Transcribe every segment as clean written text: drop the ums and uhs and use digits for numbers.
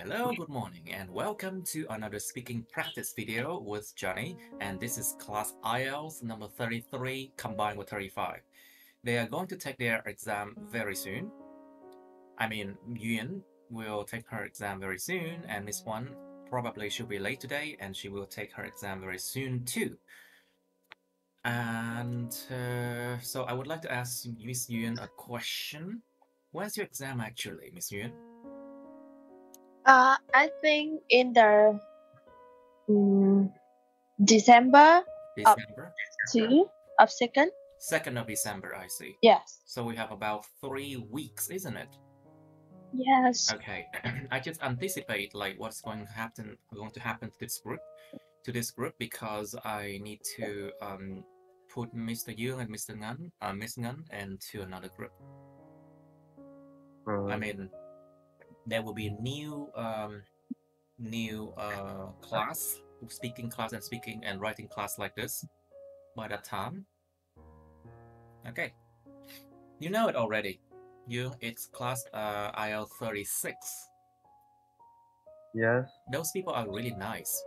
Hello, good morning, and welcome to another speaking practice video with Johnny. And this is class IELTS number 33 combined with 35. They are going to take their exam very soon. Yuen will take her exam very soon, and Miss Wan probably she'll be late today, and she will take her exam very soon too. And so I would like to ask Miss Yuen a question. When's your exam actually, Miss Yuen? I think in the December December? 2nd. 2nd of December, I see. Yes. So we have about 3 weeks, isn't it? Yes. Okay. I just anticipate like what's going to happen to this group because I need to put Mr. Yung and Mr. Ngan, Miss Ngan into another group. There will be a new class, speaking class and speaking and writing class like this by that time. Okay. You know it already. It's class IELTS 36. Yes. Those people are really nice.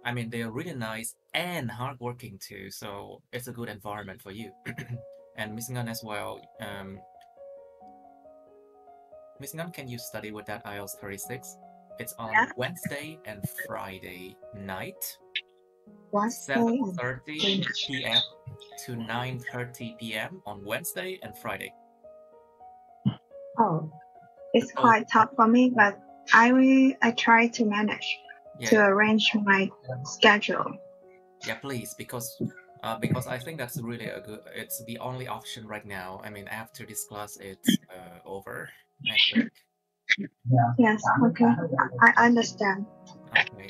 They're really nice and hardworking too, so it's a good environment for you. And Miss Ngan as well. Miss Ngan, can you study with that IELTS 36? It's on Wednesday and Friday night. 7:30 p.m. to 9:30 p.m. on Wednesday and Friday. Oh, it's quite tough for me, but I try to manage to arrange my schedule. Yeah, please, because I think that's really it's the only option right now. After this class, it's over, I think. Yes, okay, I understand. Okay.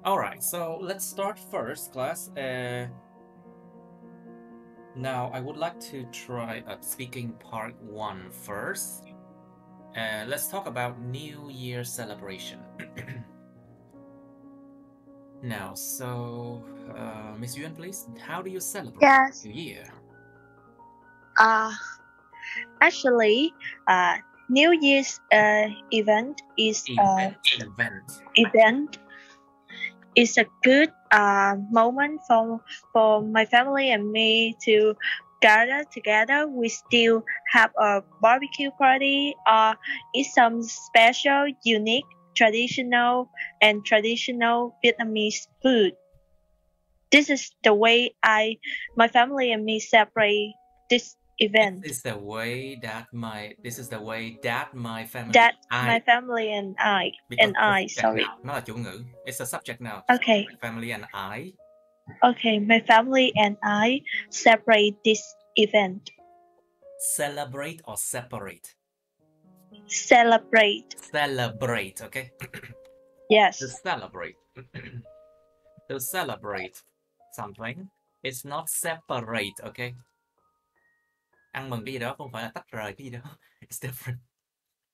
All right, so let's start first, class. Now, I would like to try speaking part 1 first. Let's talk about New Year celebration. Now, so Miss Yuan, please, how do you celebrate New Year? Actually, New Year's event is is a good moment for my family and me to gather together. We still have a barbecue party or eat some special, unique, traditional Vietnamese food. This is the way my family and me celebrate this event. This is the way that my family my family and I sorry. Nó là chủ ngữ. It's a subject now. Okay. My family and I. Okay, my family and I celebrate this event. Celebrate or separate? Celebrate. Celebrate, okay? Yes. To celebrate. To celebrate something. It's not separate, okay? Ăn mừng cái gì đó không phải là tách rời cái gì đó. It's different.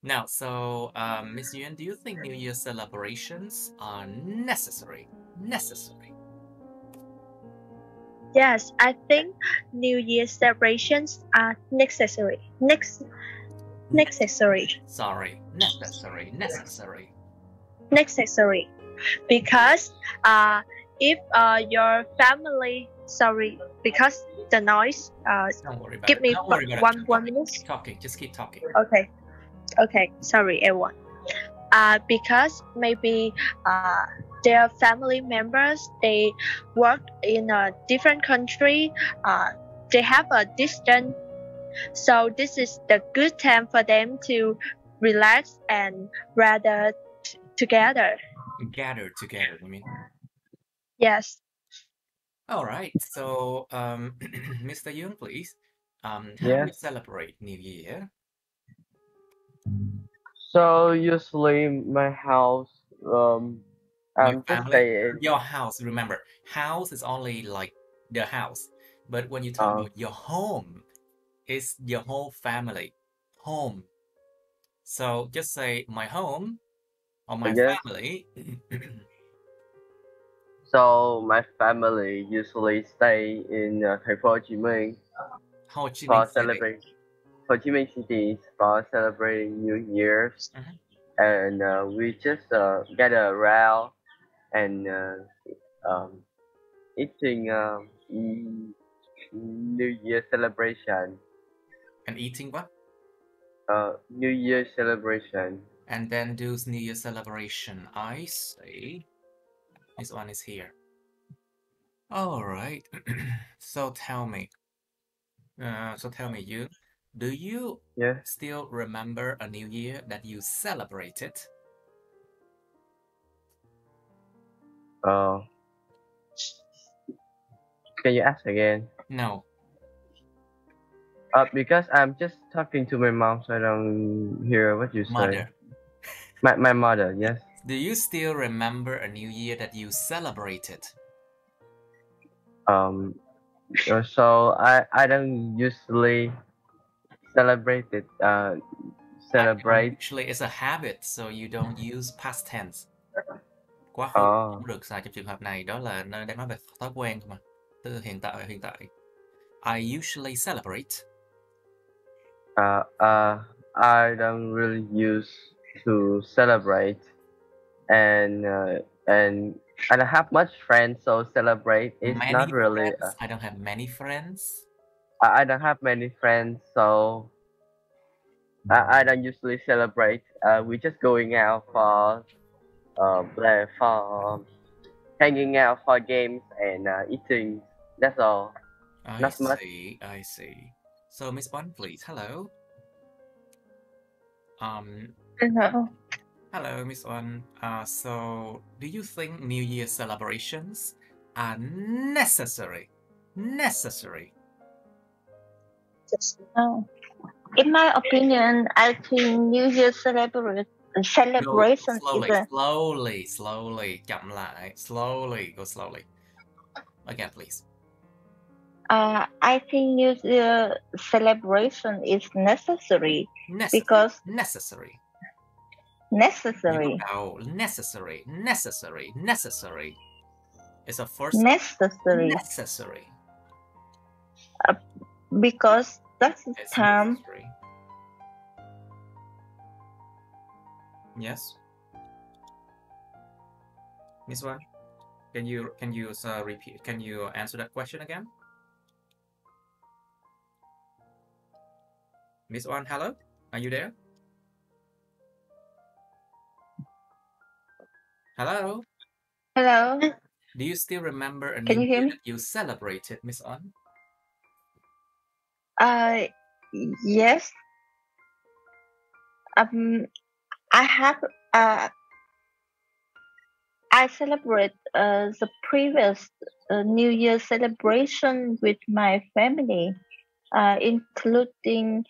Now, so Miss Yuan, do you think New Year celebrations are necessary? Yes, I think New Year celebrations are necessary. Necessary. Sorry, necessary. Necessary, because if your family, sorry, because the noise. Don't worry about give it. me Don't worry about it. 1 minute. Keep talking. Just keep talking. Okay. Sorry, everyone. Because maybe their family members, they work in a different country. They have a distance, so this is the good time for them to relax and rather together. Gather together, you mean? Yes. All right. So, Mr. Young, please. How do you celebrate New Year? So usually my house, Your family, your house. Remember, house is only like the house, but when you talk about your home, it's your whole family. Home. So just say my home or my family. So my family usually stay in Thành phố Hồ Chí Minh for Ho Chi Minh City for celebrating New Year's, and we just gather around and eating New Year celebration. And eating what? New Year celebration. And then do New Year celebration. I see. This one is here. All right. So tell me. You, do you still remember a New Year that you celebrated? Can you ask again? No. Because I'm just talking to my mom, so I don't hear what you say. Mother. My mother, yes. Do you still remember a New Year that you celebrated? So I don't usually celebrate it. Actually, it's a habit, so you don't use past tense. Quá khứ không được xài trong trường hợp này, đó là nơi đang nói về thói quen thôi mà. Từ hiện tại. I usually celebrate. I don't really use to celebrate, and I don't have much friends, so celebrate is not really. I don't have many friends. I don't have many friends, so I don't usually celebrate. We're just going out for hanging out for games and eating. That's all. Not much. I see. So Miss Bond, please. Hello. Hello. Hello, Miss One. So do you think New Year celebrations are necessary? No. In my opinion, I think New Year celebration slowly. Chậm lại. Slowly. Go slowly. Again, please. I think New Year celebration is necessary. Because necessary. Necessary. It's a first necessary. Necessary. Because that's the time. Necessary. Yes. Miss One, can you repeat? Can you answer that question again? Miss One, hello? Are you there? Hello? Hello? Do you still remember a New Year that you celebrated, Miss On? Yes. I celebrate the previous New Year celebration with my family, including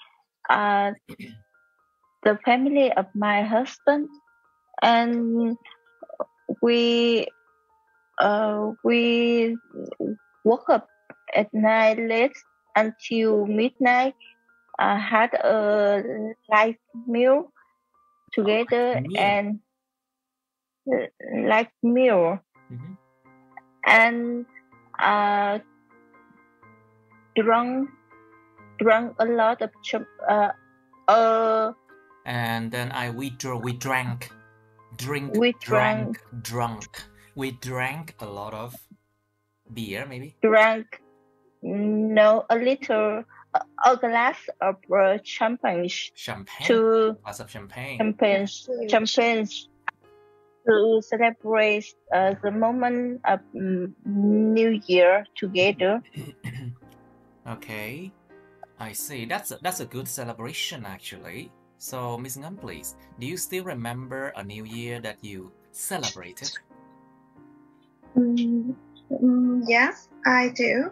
the family of my husband, and we woke up at night late until midnight, had a light meal together and light meal, and drunk a lot of and then we drank a lot of beer, maybe. A glass of champagne. Glass of champagne. Champagne to celebrate the moment of New Year together. Okay, I see. That's a good celebration, actually. So, Miss Ngân, please, do you still remember a New Year that you celebrated? Yes, I do.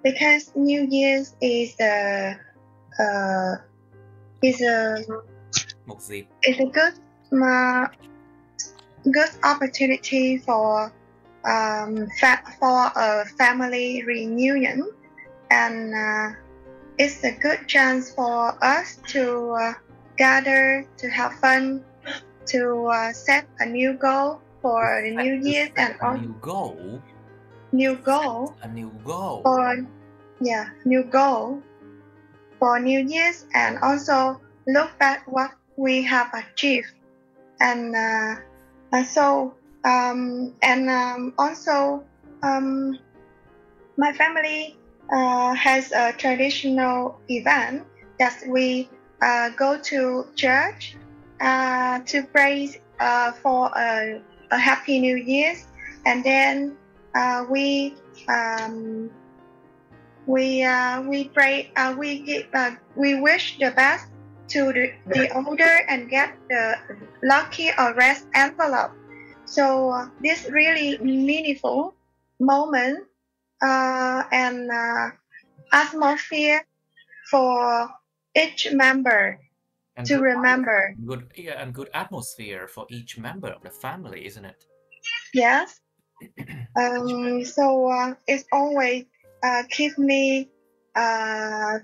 Because New Year's is a good opportunity for a family reunion, and it's a good chance for us to gather, to have fun, to set a new goal for the new year, and a new goal. New goal. for New Year's and also look back what we have achieved. And also my family has a traditional event that we go to church to pray for a happy New Year's, and then we pray, we wish the best to the older and get the lucky or rest envelope. So this really meaningful moment and atmosphere for each member And to good, remember. good atmosphere for each member of the family, isn't it? Yes. So it's always keep me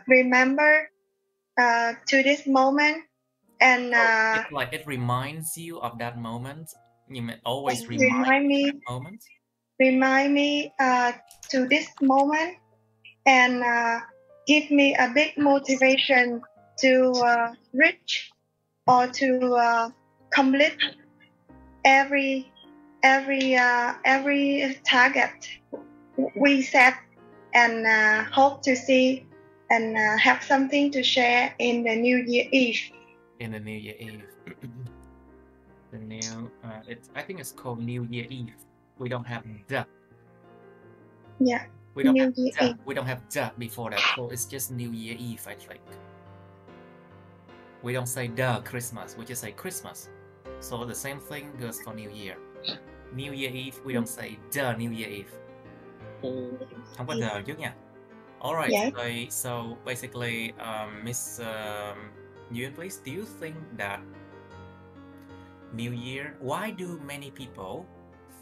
remember to this moment, and It's like it reminds you of that moment. You may always remind me that moment. To this moment, and give me a big motivation to reach or to complete every target we set, and hope to see and have something to share in the New Year Eve. In the New Year Eve. The new, I think it's called New Year Eve. We don't have the. Yeah. We don't New have Year the. Eve. We don't have the before that, so it's just New Year Eve, I think. We don't say the Christmas, we just say Christmas. So the same thing goes for New Year. New Year Eve, we don't say the New Year Eve. Không có the trước nha. All right. Yes. So basically, Miss Yuen, please, do you think that New Year? Why do many people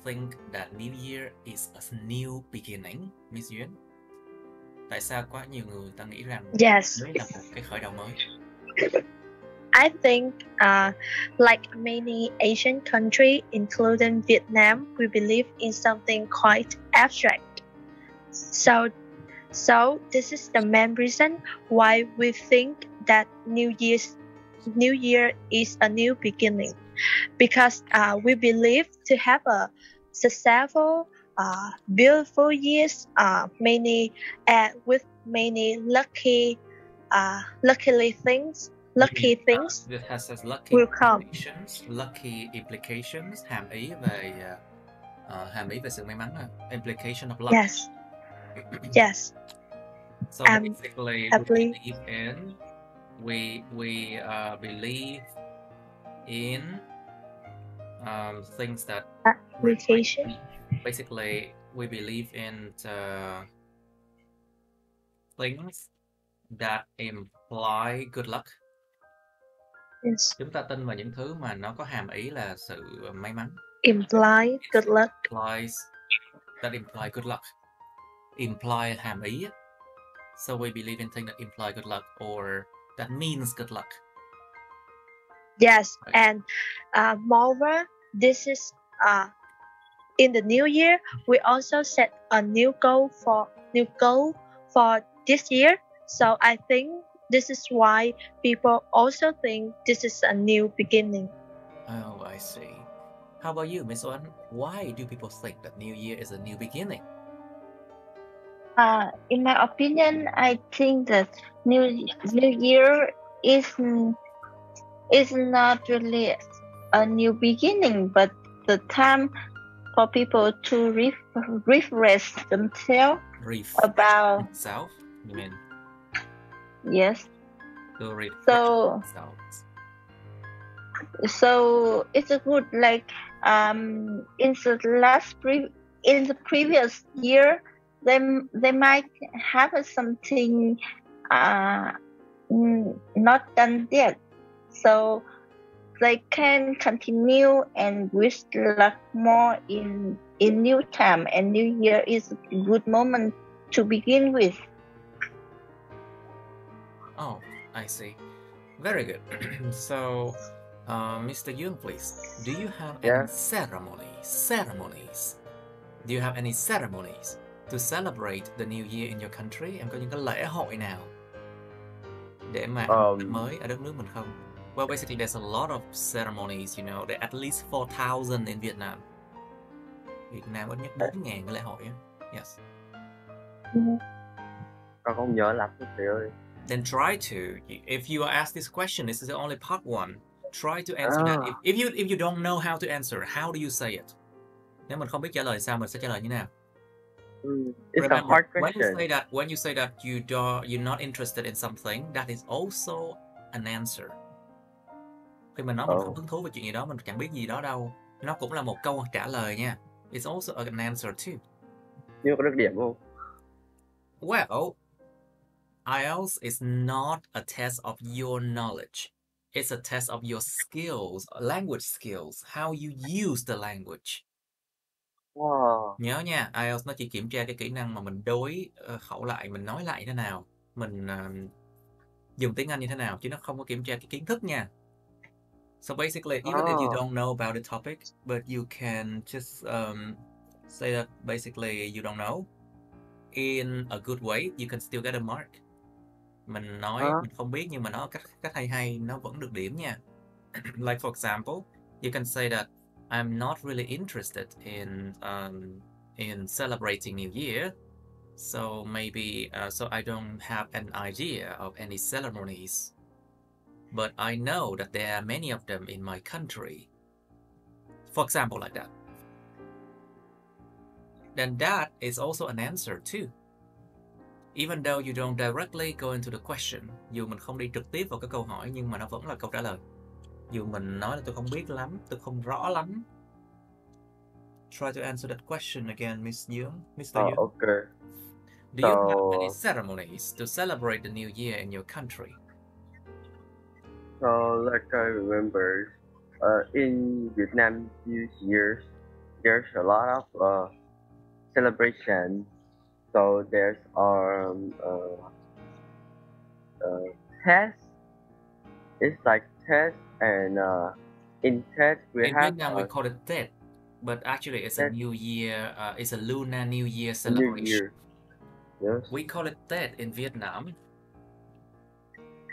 think that New Year is a new beginning, Miss Yuen? Tại sao có nhiều người ta nghĩ rằng Yes. đấy là một cái khởi đầu mới? I think, like many Asian countries, including Vietnam, we believe in something quite abstract. So this is the main reason why we think that New Year is a new beginning, because we believe to have a successful, beautiful years, with many lucky things. Lucky things It has lucky will come. Lucky implications, hàm ý về sự may mắn, implication of luck. Yes. Yes. So basically, we believe in things that application. Basically, we believe in things that imply good luck. Yes. Chúng ta tin vào những thứ mà nó có hàm ý là sự may mắn. Imply good luck. That imply good luck. Imply hàm ý. So we believe in things that imply good luck or that means good luck. Yes, right. And moreover, this is in the new year. We also set a new goal for this year. So I think this is why people also think this is a new beginning. Oh, I see. How about you, Miss Oanh? Why do people think that New Year is a new beginning? In my opinion, I think that New Year is not really a new beginning, but the time for people to refresh themselves about themselves. You mean? Yes. To refresh themselves. So it's a good, like in the previous year, they might have something not done yet, so they can continue and wish luck more in new time, and New Year is a good moment to begin with. Oh, I see. Very good. So, Mr. Yoon, please, do you have any ceremonies? Do you have any ceremonies to celebrate the New Year in your country? Em có những cái lễ hội nào để mà ăn năm mới ở đất nước mình không? Well, basically, there's a lot of ceremonies, you know, there at least 4,000 in Vietnam. Việt Nam ít nhất 4.000 cái lễ hội á. Yes. Con không nhớ lắm thầy ơi. Then try to. If you are asked this question, this is the only part one. Try to answer that. If you don't know how to answer, how do you say it? Nếu mình không biết trả lời sao, mình sẽ trả lời như nào? It's Remember, a hard when question. you say that you're not interested in something, that is also an answer. Khi mình nói mình không hứng thú về chuyện gì đó, mình chẳng biết gì đó đâu, nó cũng là một câu trả lời nha. It's also an answer too. Nhưng có được điểm không? Well, IELTS is not a test of your knowledge. It's a test of your skills, language skills, how you use the language. Wow. Nhớ nha, IELTS nó chỉ kiểm tra cái kỹ năng mà mình đối khẩu lại, mình nói lại thế nào, mình dùng tiếng Anh như thế nào, chứ nó không có kiểm tra cái kiến thức nha. So basically, even if you don't know about the topic, but you can just say that basically you don't know in a good way, you can still get a mark. Mình nói mình không biết nhưng mà nó cách hay nó vẫn được điểm nha. Like for example, you can say that I'm not really interested in celebrating New Year, so maybe so I don't have an idea of any ceremonies, but I know that there are many of them in my country. For example, like that. Then that is also an answer too. Even though you don't directly go into the question, dù mình không đi trực tiếp vào cái câu hỏi nhưng mà nó vẫn là câu trả lời. Dù mình nói là tôi không biết lắm, tôi không rõ lắm. Try to answer that question again, Miss Young. Mr. Young. Okay. Do you have any ceremonies to celebrate the new year in your country? So, like I remember, in Vietnam New Year's, there's a lot of celebration. So there's test. It's like test, and in test we in have. Vietnam we call it Tết, but actually it's a New Year. It's a Lunar New Year celebration. New Year. Yes. We call it Tết in Vietnam.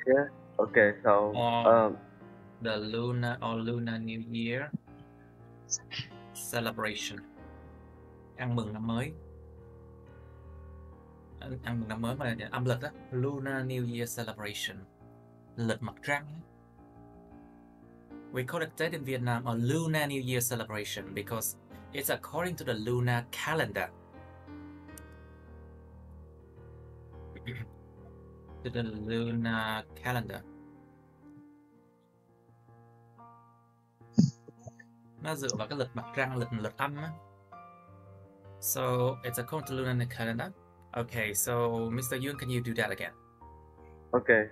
Yeah. Okay. So the Lunar New Year celebration. Ăn mừng năm mới. Ăn mừng năm mới mà âm lịch á, Lunar New Year celebration. Lịch mặt trăng. We call it Tết in Vietnam a Lunar New Year celebration because it's according to the lunar calendar. To the lunar calendar. Nó dựa vào cái lịch mặt trăng, lịch âm á. So it's according to lunar calendar. Okay, so Mr. Yoon, can you do that again? Okay.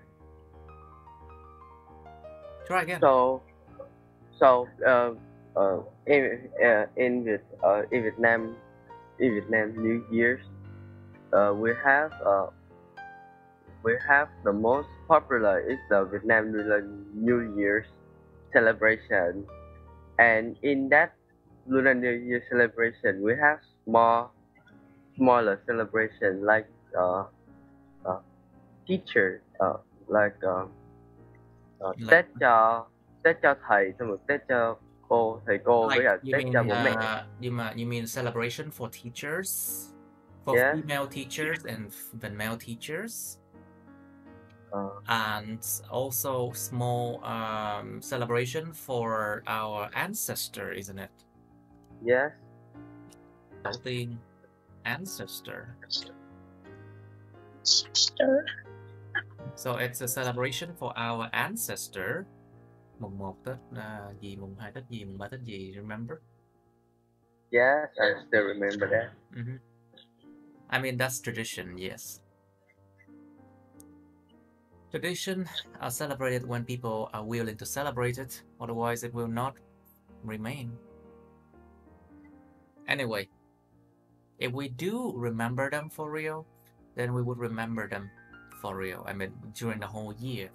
Try again. In Vietnam New Year's, we have the most popular is the Vietnam New Year's celebration, and in that Lunar New Year celebration, we have smaller celebration like teacher, like Tết cho thầy, xong rồi Tết cho thầy cô, với cả Tết cho bố mẹ. You mean celebration for teachers, for female teachers and the male teachers, and also small celebration for our ancestor, isn't it? Yes. Tổ tiên, ancestor. So it's a celebration for our ancestor. Mùng 1 Tết gì, mùng 2 Tết gì, mùng 3 Tết gì, remember? Yes, I still remember that. I mean, that's tradition, yes. Tradition are celebrated when people are willing to celebrate it, otherwise it will not remain. Anyway, if we do remember them for real, then we would remember them for real. I mean, during the whole year.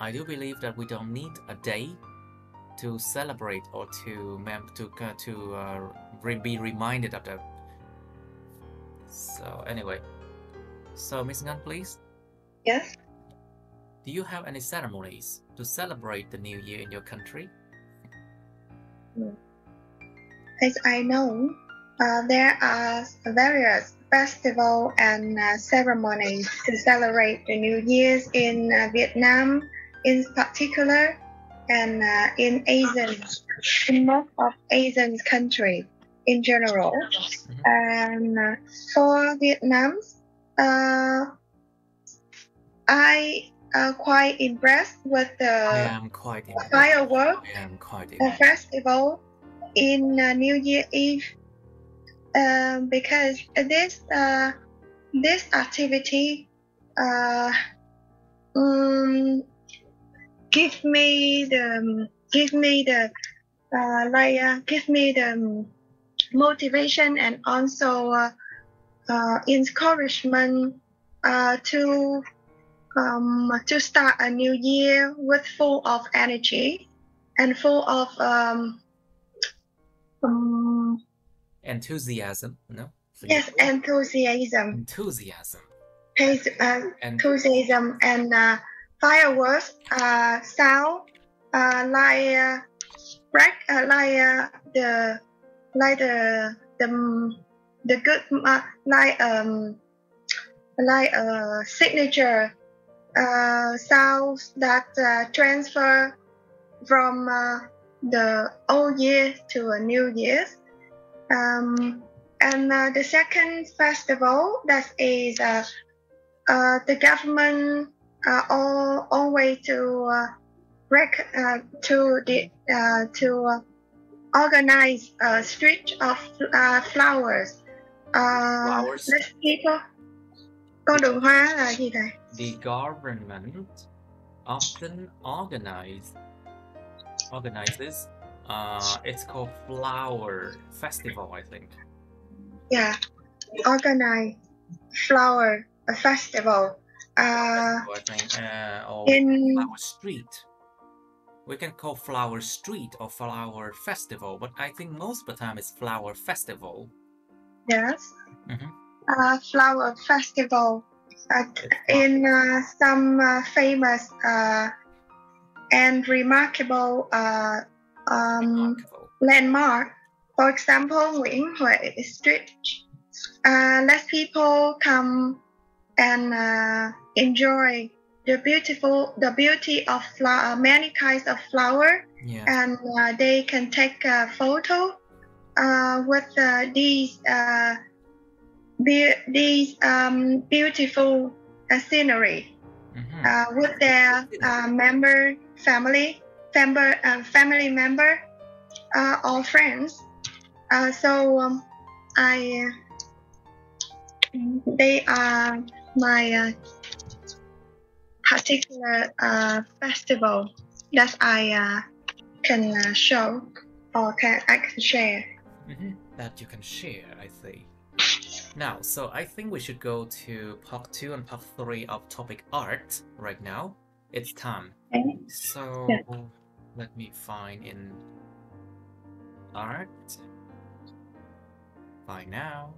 I do believe that we don't need a day to celebrate or to be reminded of them. So anyway, so Miss Ngan, please. Yes. Do you have any ceremonies to celebrate the New Year in your country? As I know, there are various festivals and ceremonies to celebrate the New Year's in Vietnam, in particular, and in most of Asian countries in general. And for Vietnam, I am quite impressed with the firework festival in New Year Eve, because this activity give me the motivation and also encouragement to start a new year with full of energy and full of enthusiasm, no? Yes, enthusiasm. Enthusiasm. Enthusiasm and fireworks sound like the good like a signature sounds that transfer from the old year to a new year. And the second festival, that is the government always to organize a street of flowers. Let people. Con đường hoa là gì thầy? The government often organizes. It's called flower festival, I think. Yeah, organize flower festival. I think, or in flower street. We can call flower street or flower festival, but I think most of the time it's flower festival. Yes. Flower festival in some famous and remarkable landmark. For example, Nguyễn Huệ Street. Let people come and enjoy the beauty of many kinds of flower, and they can take a photo with these beautiful scenery with their family member or friends. They are my particular festival that I can show or I can share. That you can share, I see. Now, so I think we should go to part 2 and part 3 of topic art right now. It's time. Okay. So let me find in art. Find now.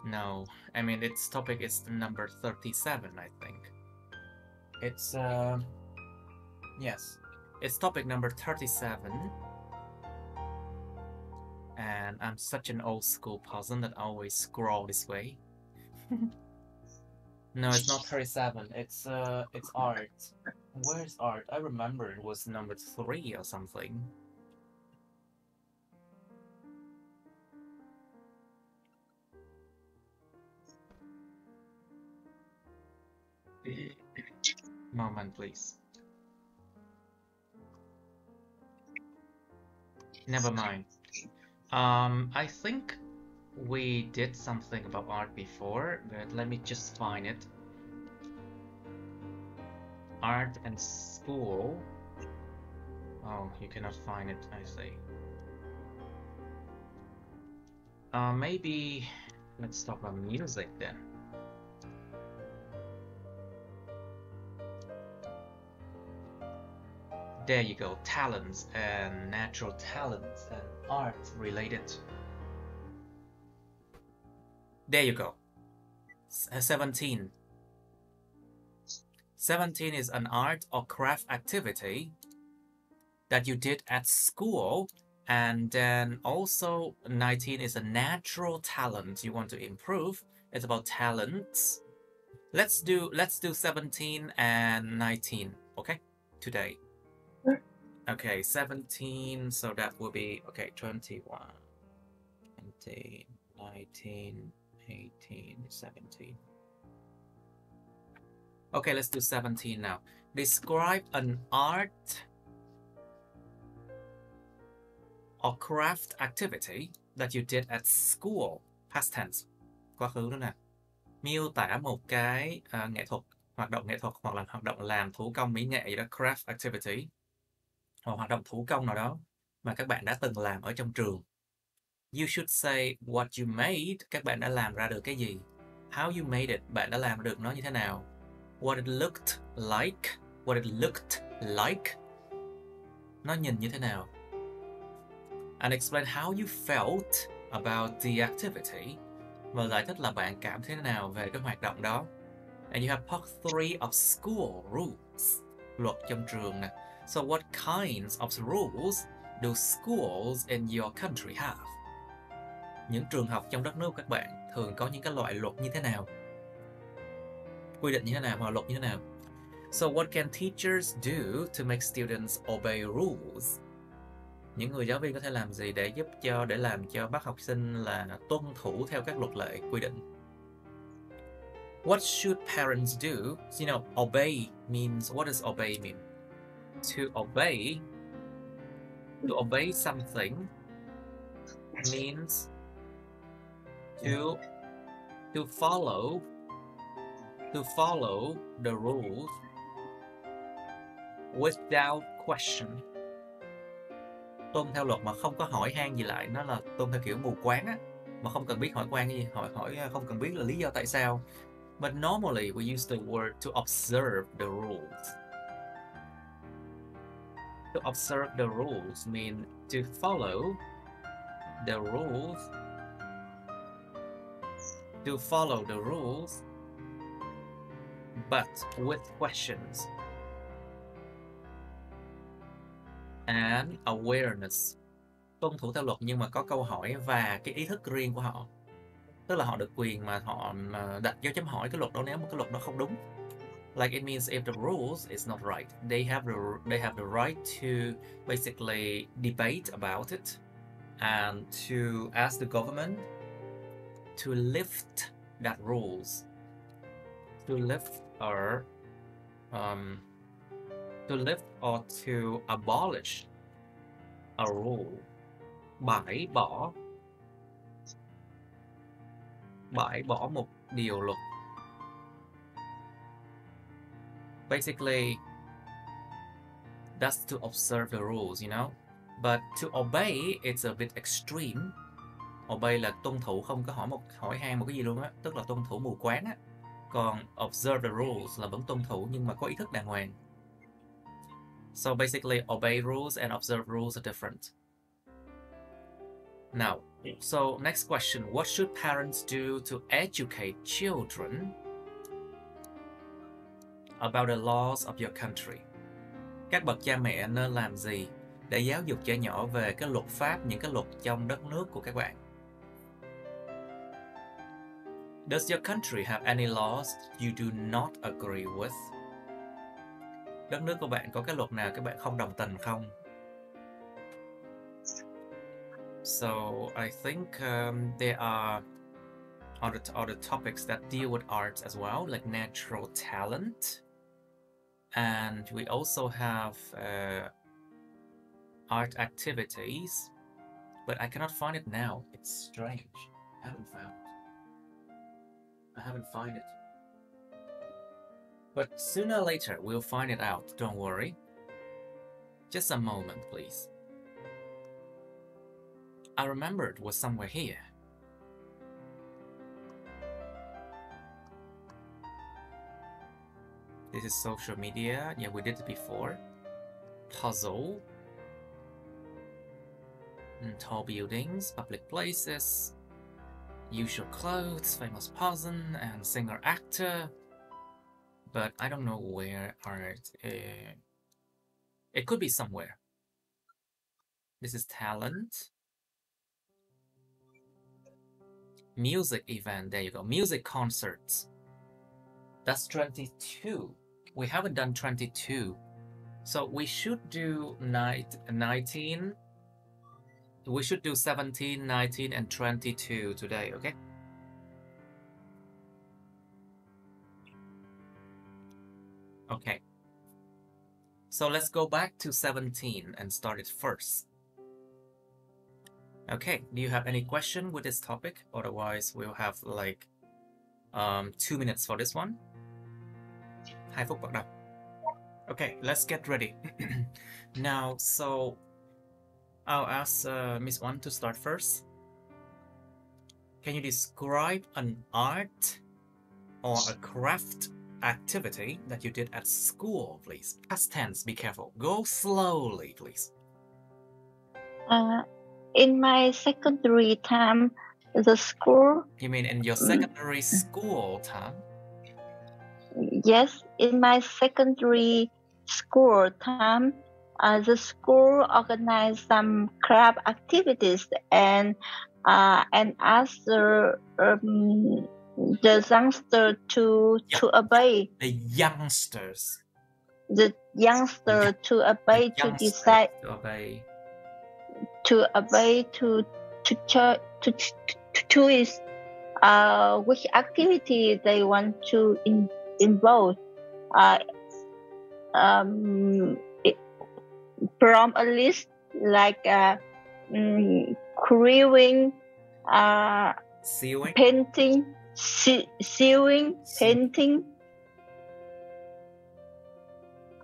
No, I mean its topic is number 37, I think. It's yes, it's topic number 37. And I'm such an old school person that I always scroll this way. No, it's not 37. It's art. Where's art? I remember it was number 3 or something. Moment, please. Never mind. I think we did something about art before, but let me just find it. Art and school. Oh, you cannot find it, I see. Maybe let's talk about music then. There you go. Talents and natural talents and art related. There you go. 17. 17 is an art or craft activity that you did at school. And then also 19 is a natural talent you want to improve. It's about talents. Let's do 17 and 19, okay? Today. Okay, 17, so that will be, okay, 21, 20, 19, 18, 17. Okay, let's do 17 now. Describe an art or craft activity that you did at school. Past tense. Quá khứ nữa nè. Miêu tả một cái nghệ thuật, hoạt động nghệ thuật hoặc là hoạt động làm thủ công mỹ nghệ gì đó, craft activity, hoặc hoạt động thủ công nào đó mà các bạn đã từng làm ở trong trường. You should say what you made. Các bạn đã làm ra được cái gì? How you made it. Bạn đã làm được nó như thế nào? What it looked like. What it looked like. Nó nhìn như thế nào? And explain how you felt about the activity. Và giải thích là bạn cảm thế nào về cái hoạt động đó. And you have part 3 of school rules. Luật trong trường nè. So what kinds of rules do schools in your country have? Những trường học trong đất nước của các bạn thường có những cái loại luật như thế nào? Quy định như thế nào hoặc luật như thế nào? So what can teachers do to make students obey rules? Những người giáo viên có thể làm gì để làm cho bắt học sinh là tuân thủ theo các luật lệ quy định? What should parents do? You know, obey means, what does obey mean? To obey something means to follow the rules without question. Tuân theo luật mà không có hỏi han gì lại, nó là tuân theo kiểu mù quáng á, mà không cần biết hỏi quan cái gì, hỏi không cần biết là lý do tại sao. But normally we use the word to observe the rules. To observe the rules mean to follow the rules. To follow the rules, but with questions and awareness. Tuân thủ theo luật nhưng mà có câu hỏi và cái ý thức riêng của họ. Tức là họ được quyền mà họ đặt dấu chấm hỏi cái luật đó nếu mà cái luật đó không đúng. Like it means if the rules is not right, they have the right to basically debate about it and to ask the government to lift that rules, to lift or to abolish a rule, bãi bỏ một điều luật. Basically, that's to observe the rules, you know. But to obey, it's a bit extreme. Obey là tuân thủ, không có hỏi han một cái gì luôn á, tức là tuân thủ mù quáng á. Còn observe the rules là vẫn tuân thủ nhưng mà có ý thức đàng hoàng. So basically, obey rules and observe rules are different. Now, so next question, what should parents do to educate children about the laws of your country? Các bậc cha mẹ nên làm gì để giáo dục trẻ nhỏ về cái luật pháp, những cái luật trong đất nước của các bạn? Does your country have any laws you do not agree with? Đất nước của bạn có cái luật nào các bạn không đồng tình không? So I think there are other topics that deal with arts as well, like natural talent. And we also have art activities, but I cannot find it now. It's strange. I haven't found it. But sooner or later, we'll find it out. Don't worry. Just a moment, please. I remember it was somewhere here. This is social media. Yeah, we did it before. puzzle, tall buildings, public places, usual clothes, famous person, and singer actor. But I don't know where are it could be somewhere. This is talent. Music event, there you go. Music concerts. That's 22. We haven't done 22. So we should do 19. We should do 17, 19, and 22 today, okay? Okay. So let's go back to 17 and start it first. Okay, do you have any question with this topic? Otherwise, we'll have like 2 minutes for this one. 2 phút bắt đầu. Okay, let's get ready. Now, so I'll ask Miss One to start first. Can you describe an art or a craft activity that you did at school, please? Past tense, be careful. Go slowly, please. In my secondary time, the school. You mean in your secondary school time? Yes, in my secondary school time, the school organized some craft activities and asked the youngster to obey. The youngsters. The youngster to obey, to decide to obey, to choose which activity they want to involve. From a list like crewing, sewing, painting, sewing, painting,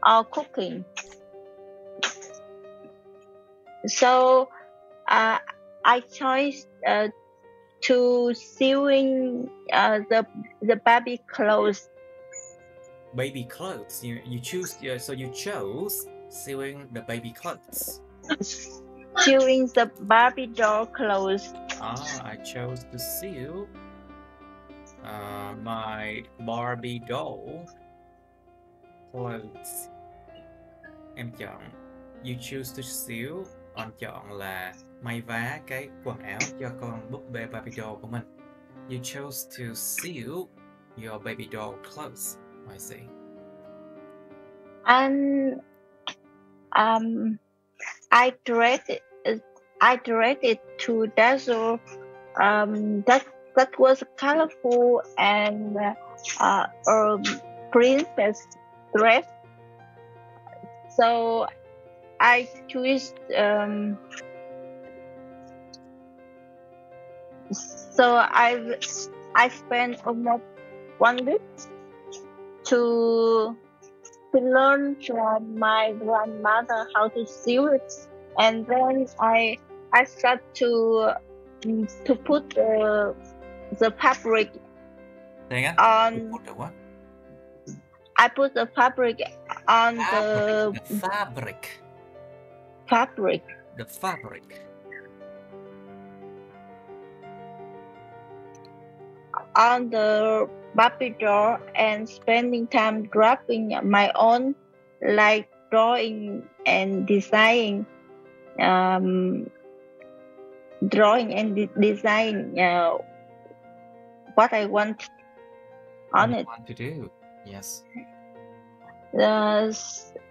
or cooking. So I chose to sewing the baby clothes. Baby clothes. You choose. So you chose sewing the baby clothes. Sewing the Barbie doll clothes. I chose to sew my Barbie doll clothes. Em chọn. You choose to sew. Anh chọn là may vá cái quần áo cho con búp bê Barbie doll của mình. You chose to sew your baby doll clothes. I see. And I directed to dazzle. That was colorful and princess dress. So I choose. So I spent almost 1 week to learn from my grandmother how to sew it, and then I start to put the fabric on. Put the what? I put the fabric on the fabric. Fabric. The fabric. On the Barbie doll and spending time drafting my own, like drawing and designing, what I want on it. Want to do, yes.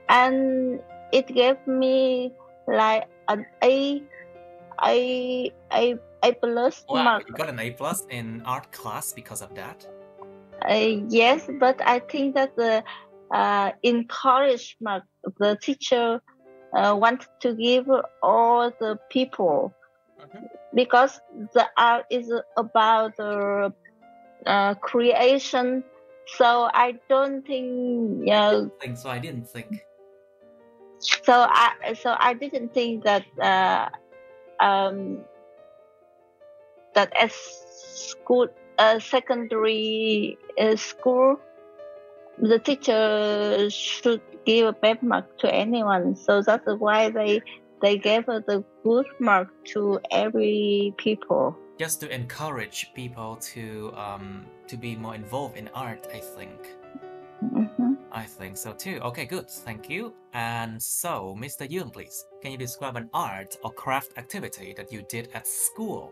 And it gave me like an A plus mark. You got an A plus in art class because of that? Yes, but I think that the encouragement the teacher wanted to give all the people, because the art is about the creation. So I don't think. So I didn't think. So I didn't think that that as school secondary school the teacher should give a bad mark to anyone. So that's why they gave the good mark to every people. Just to encourage people to be more involved in art, I think. I think so too. Okay, good. Thank you. And so, Mr. Yoon, please, can you describe an art or craft activity that you did at school?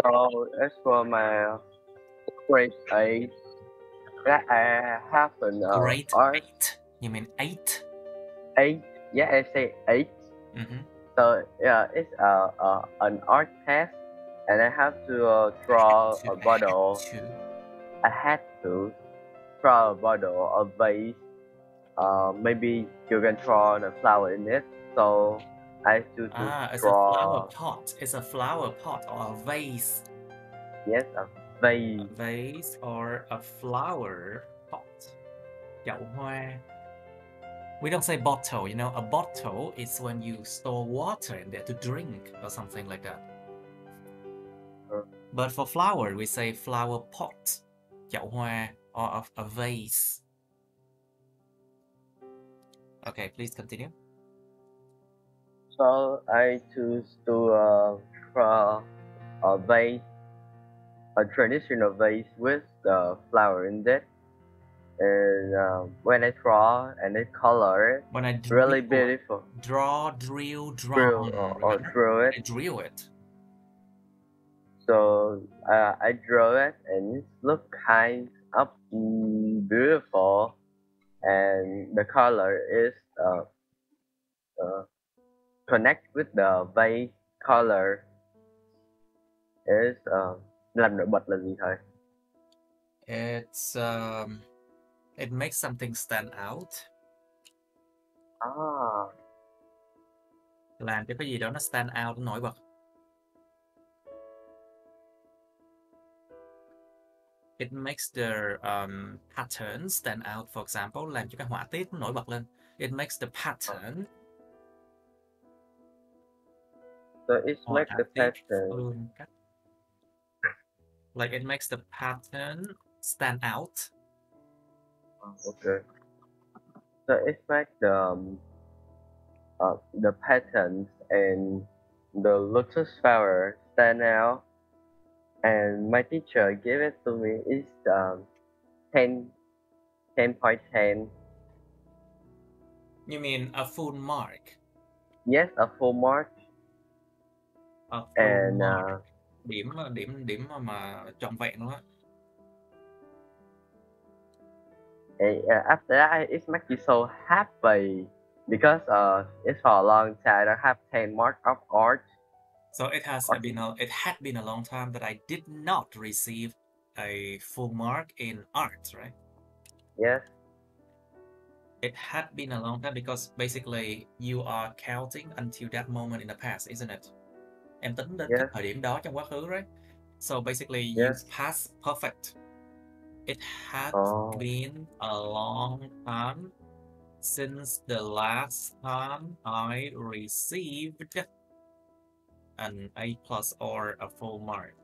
So as for my grade 8, I have an Grade art 8. You mean 8? 8. Yeah, I say 8. So yeah, it's an art test, and I have to draw a bottle. I had to draw a bottle, a vase. Maybe you can draw a flower in it. So I choose to It's draw. a flower pot. It's a flower pot or a vase. Yes, a vase. A vase or a flower pot. Chậu hoa. We don't say bottle, you know. A bottle is when you store water in there to drink or something like that. But for flower, we say flower pot, chậu hoa, or a vase. Okay, please continue. So I choose to draw a vase, a traditional vase with the flower in it. And when I draw and I color, when I drill, really beautiful. Drill it. I drill it. So I draw it and it looks kind of beautiful, and the color is connect with the vase color is làm nổi bật là gì thầy? It's it makes something stand out. Làm cho cái gì đó nó stand out, nó nổi bật. It makes the pattern stand out. For example, làm cho cái họa tiết nó nổi bật lên. It makes the pattern. So it makes the pattern. Like it makes the pattern stand out. Okay. So it makes the patterns and the lotus flower stand out. And my teacher gave it to me. It's 10.10. You mean a full mark? Yes, a full mark. A full mark. Điểm mà trọn vẹn luôn á. After that, it makes me so happy because it's for a long time. I don't have 10 marks of art. So it had been a long time that I did not receive a full mark in art, right? Yes. It had been a long time because basically you are counting until that moment in the past, isn't it? Em tính đến cái thời điểm đó trong quá khứ, right? So basically you pass perfect. It had been a long time since the last time I received an A+ or a full mark.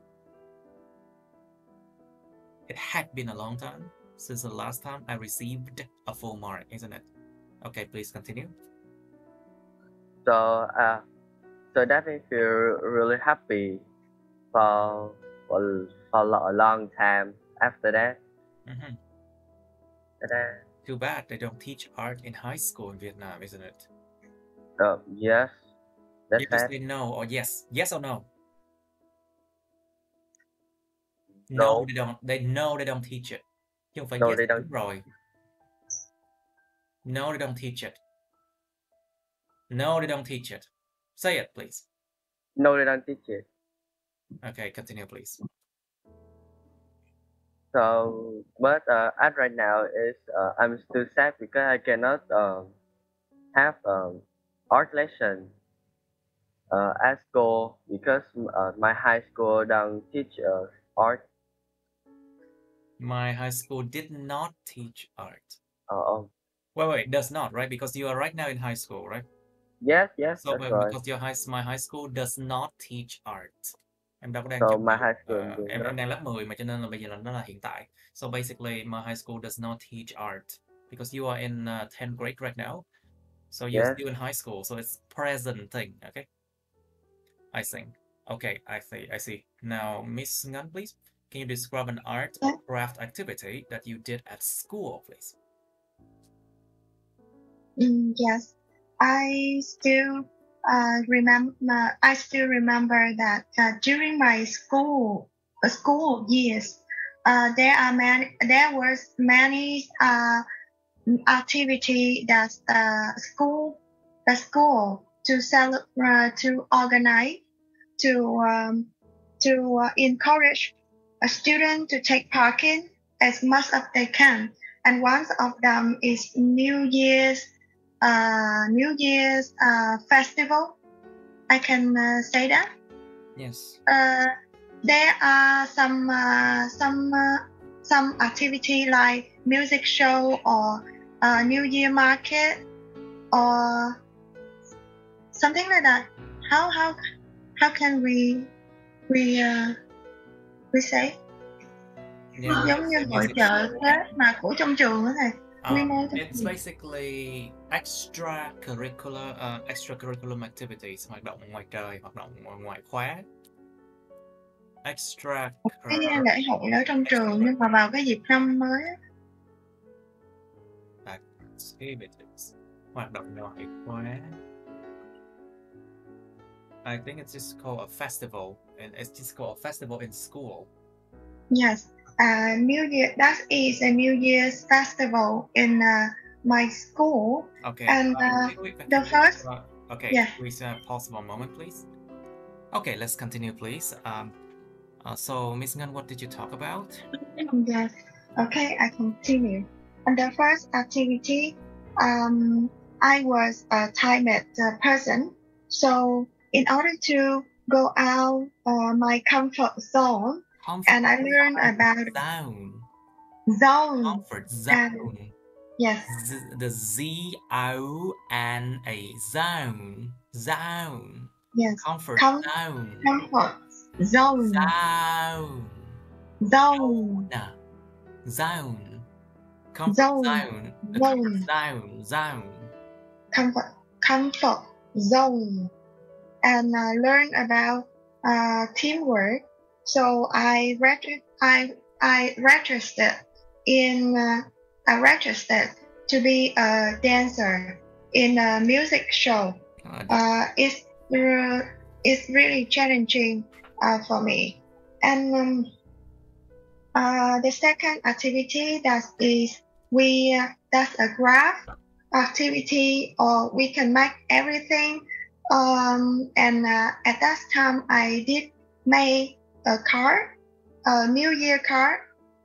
It had been a long time since the last time I received a full mark, isn't it? Okay, please continue. So that makes me feel really happy for a long time after that. Too bad they don't teach art in high school in Vietnam, isn't it? Yes. That's you just say no or yes. Yes or no? No, they don't. They know they don't teach it. Chứ không phải no, yes, they don't. Đúng rồi. No, they don't teach it. No, they don't teach it. Say it, please. No, they don't teach it. Okay, continue, please. So, but at right now is I'm still sad because I cannot have art lesson at school because my high school don't teach art. My high school did not teach art. Wait, does not, right? Because you are right now in high school, right? Yes, so that's right. Because my high school does not teach art. Em đâu có đang So chuẩn my bị high school does em not. đang lớp 10 mà, cho nên là bây giờ là nó là hiện tại. So basically my high school does not teach art because you are in 10th grade right now. So you're Yes. still in high school, so it's present thing, okay? I think. Okay, I see. Now, Miss Ngan, please, can you describe an art or craft activity that you did at school, please? Yes, I still remember that during my school years, there was many activity that the school to organize to encourage a student to take part in as much as they can. And one of them is New Year's festival. I can say that. Yes. There are some activity like music show or New Year market or something like that. How can we say? Yeah, Giống như it's a hội music chợ show. Tết mà của trong trường đó thầy. It's basically extracurriculum activities, hoạt động ngoài trời, hoạt động ngoài khóa. Cái lễ hội ở trong trường nhưng mà vào cái dịp năm mới. Activities, hoạt động ngoài khóa. I think it's just called a festival, and it's just called a festival in school. Yes, New Year. That is a New Year's festival in my school. Okay. And the first. Okay. Yeah. Please pause for a moment, please. Okay, let's continue, please. So Miss Ngan, what did you talk about? Yes. Okay, I continue. And the first activity, I was a timed person, so in order to go out my comfort zone, and I learned about zone. Comfort zone. Yes. The Z-O-N-A, zone. Zone. Yes. Comfort zone. Comfort zone. Zone. Zone. Comfort zone. Zone. Comfort zone. And learn about teamwork. So I registered to be a dancer in a music show. It's really challenging for me. And the second activity that's a craft activity, or we can make everything. And at that time, I did make a card, a New Year card,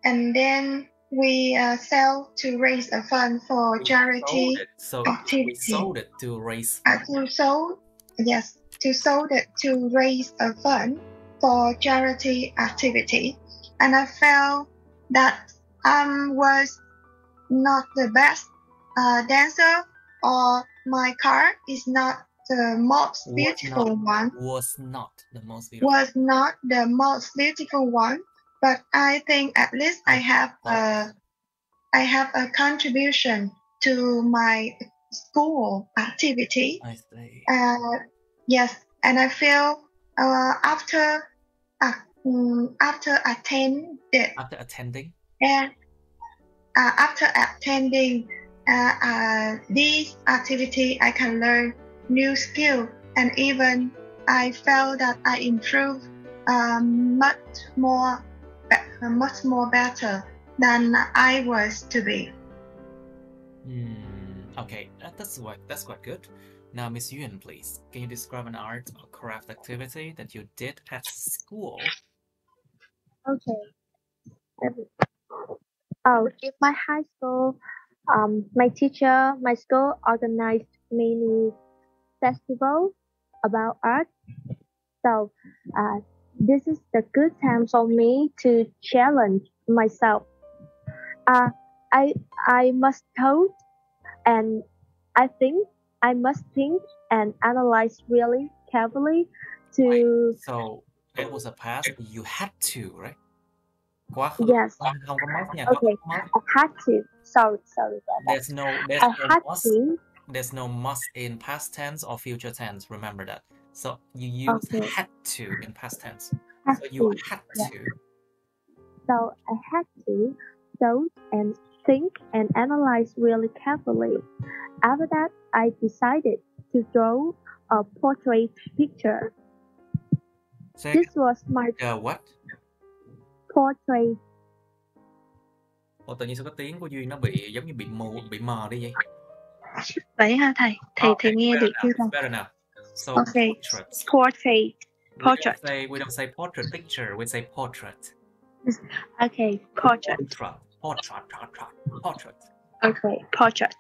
and then we sell to raise a fund for charity activity. We sold it to raise. To sold it to raise a fund for charity activity, and I felt that I was not the best dancer, or my card is not the most beautiful one. Was not the most beautiful one, but I think at least I have a contribution to my school activity. I see. Yes, and I feel after attending this activity, I can learn new skill, and even I felt that I improved much more better than I was to be. Okay, that's quite good. Now, Miss Yuen, please, can you describe an art or craft activity that you did at school? Okay. In my high school, my school organized many festivals about art. So this is the good time for me to challenge myself. I must thought, and I must think and analyze really carefully to. So It was a past. You had to, right? Quá khứ. Yes. Không có must nha. Quá Okay. khứ must. I had to. Sorry about that. There's no I had must. to. There's no must in past tense or future tense. Remember that. So you use Okay. had to in past tense. Had So you to. had Yeah. to. So I had to thought and think and analyze really carefully. After that, I decided to draw a portrait picture. Say This was my what? portrait. Ủa, tự nhiên sao có tiếng của Duyên nó bị giống như bị mờ đi vậy? Vậy hả thầy? Thầy nghe được chưa It's better now. So Okay. portraits. Portrait. Portrait. We don't say portrait picture. We say portrait. Okay. Portrait. Portrait. Okay. Portrait.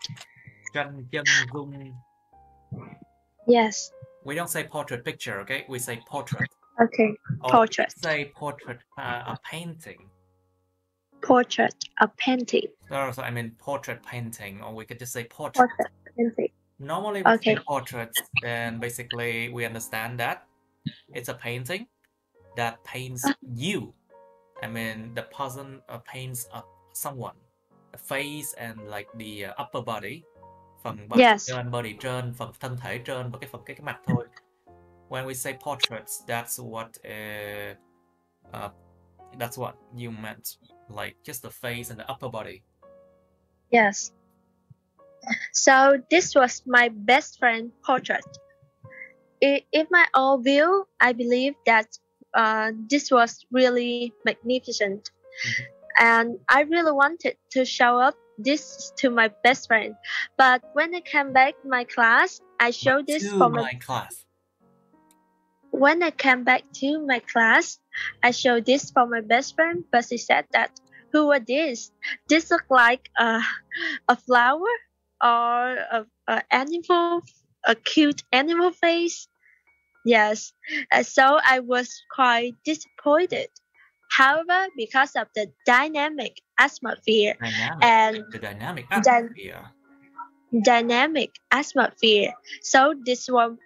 Chân dung. Yes. We don't say portrait picture, okay? We say portrait. Okay. Or Portrait. say portrait, a painting. Portrait. A painting. So I mean portrait painting, or we could just say portrait. Portrait painting. Normally we Okay. say portraits, and basically we understand that it's a painting that paints you. I mean the person paints someone, the face and like the upper body, phần Yes. body trên, phần thân thể trên và cái mặt thôi. When we say portraits, that's what you meant, like just the face and the upper body. Yes. So this was my best friend portrait. In my own view, I believe that this was really magnificent. And I really wanted to show up this to my best friend. But when I came back to my class, I showed this for my class. When I came back to my class, I showed this for my best friend, but she said that, "Who are this? This look like a flower or a animal, a cute animal face." Yes, so I was quite disappointed. However, because of the dynamic atmosphere dynamic atmosphere, so this one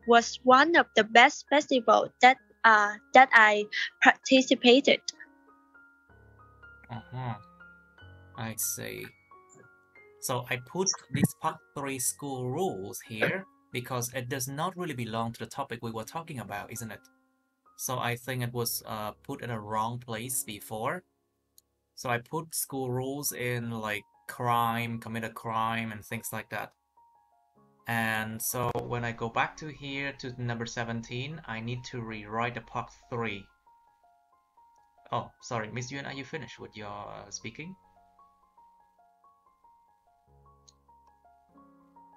was one of the best festivals that I participated. I see. So I put these part 3 school rules here because it does not really belong to the topic we were talking about, isn't it? So I think it was put in a wrong place before. So I put school rules in like commit a crime and things like that. And so when I go back to here to number 17, I need to rewrite the part 3. Oh, sorry, Miss Yuen, are you finished with your speaking?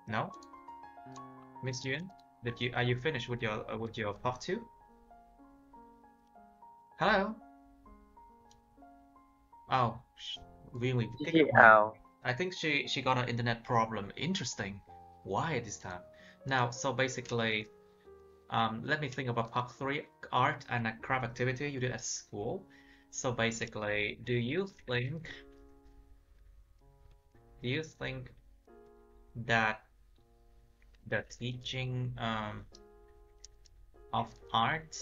No? Miss Yuen, are you finished with your part 2? Hello? Oh, really? I think she got an internet problem. Interesting. Why this time? Now, so basically, let me think about part 3, art and a craft activity you did at school. So basically, do you think that the teaching of art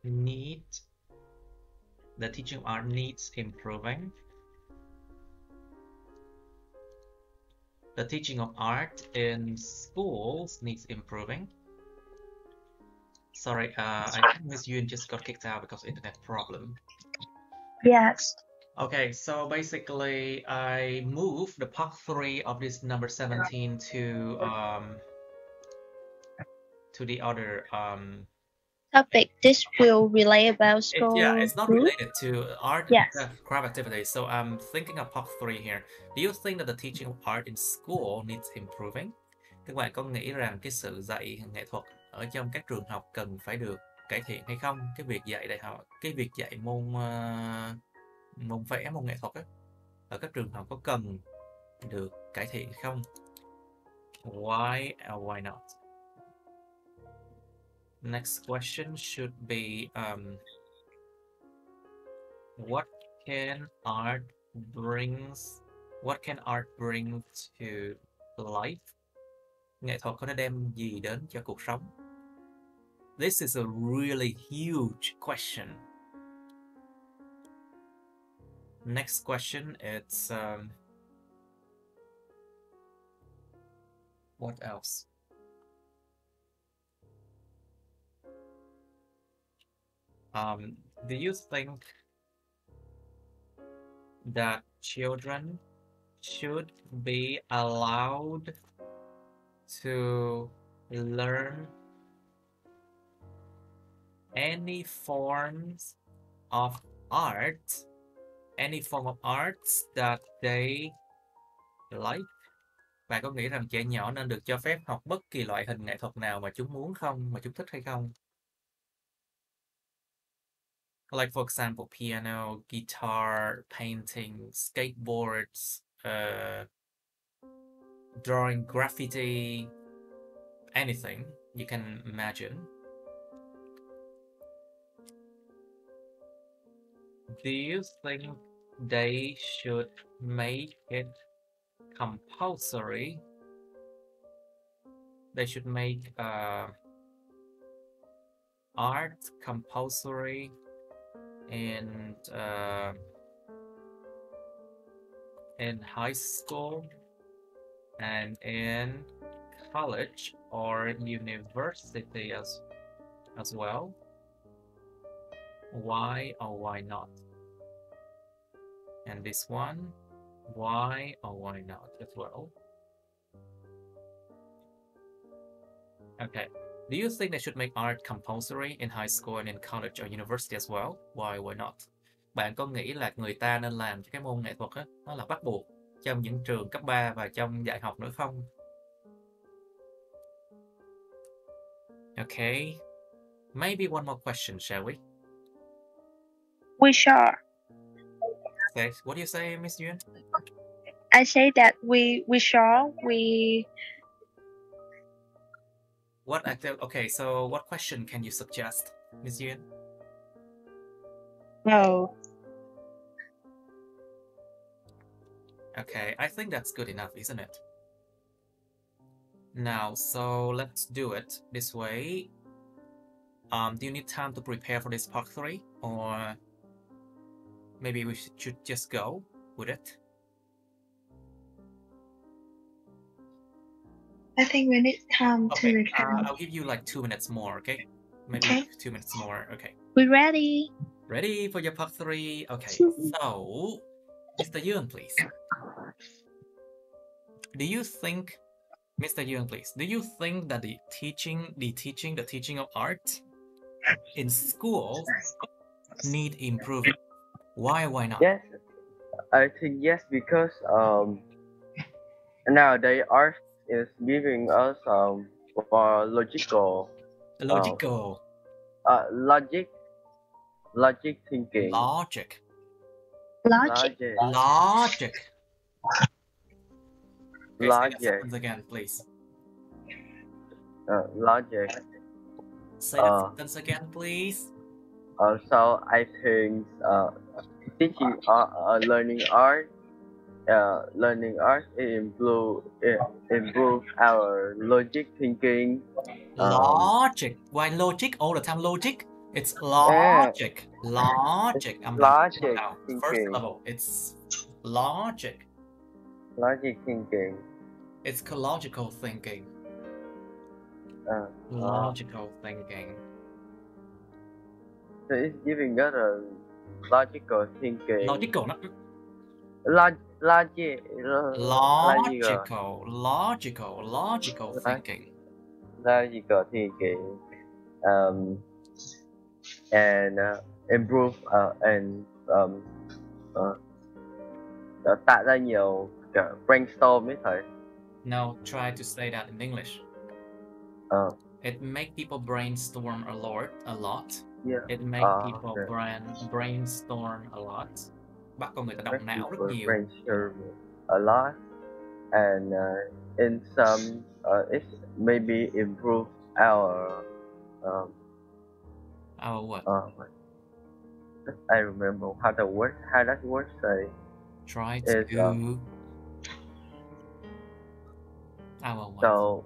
needs improving? The teaching of art in schools needs improving. Sorry, I think Miss Yuen just got kicked out because of internet problem. Yes. Okay, so basically I moved the part 3 of this number 17 to the other topic. This will relate about school. It's not related to art Yes. and craft activities. So I'm thinking of part 3 here. Do you think that the teaching of art in school needs improving? Các bạn có nghĩ rằng cái sự dạy nghệ thuật ở trong các trường học cần phải được cải thiện hay không? Cái việc dạy môn vẽ, môn nghệ thuật ấy, ở các trường học có cần được cải thiện không? Why or why not? Next question should be what can art bring to life? Nghệ thuật có thể đem gì đến cho cuộc sống? This is a really huge question. Next question, it's what else? Do you think that children should be allowed to learn any forms of art, any form of arts that they like? Bạn có nghĩ rằng trẻ nhỏ nên được cho phép học bất kỳ loại hình nghệ thuật nào mà chúng muốn không, mà chúng thích hay không? Like for example, piano, guitar, painting, skateboards, drawing graffiti, anything you can imagine. Do you think they should make it compulsory? They should make art compulsory in high school and in college or university as well? Why or why not? And this one, why or why not as well? Okay. Do you think they should make art compulsory in high school and in college or university as well? Why not? Bạn có nghĩ là người ta nên làm cho cái môn nghệ thuật á, nó là bắt buộc trong những trường cấp 3 và trong đại học nữa không? Okay. Maybe one more question, shall we? We sure. Okay. What do you say, Miss Yuen? I say that we sure we. Okay, so what question can you suggest, Miss Yuen? No. Okay, I think that's good enough, isn't it? Now, so let's do it this way. Do you need time to prepare for this part 3, or maybe we should just go with it? I think we need time to Okay, record. I'll give you like 2 minutes more, okay? Maybe Okay. 2 minutes more, okay. We ready? Ready for your part 3? Okay, so, Mr. Yuen, please. Do you think, Mr. Yuen, please, do you think that the teaching of art in schools need improvement? Why not? Yes, I think yes, because nowadays art is giving us more logical logic thinking. Logic. Okay, say that sentence again, please. Logic. Say that sentence again, please. So I think teaching learning art improve our logic thinking. Logic. Why logic? All the time logic? It's logic. Logic. I'm Logic now. thinking. First level. It's logic. Logic thinking. It's ecological thinking. Logical thinking. So it's giving us a logical thinking. Logical, not Logical thinking. Logical thinking. And improve tạo ra nhiều brainstorm ấy thầy. No, try to say that in English. It make people brainstorm a lot. Yeah. It make people brainstorm a lot. Bắt con người ta động não rất nhiều. Brainstorm a lot, and in some it maybe improve our what? I remember how that word say. Try to so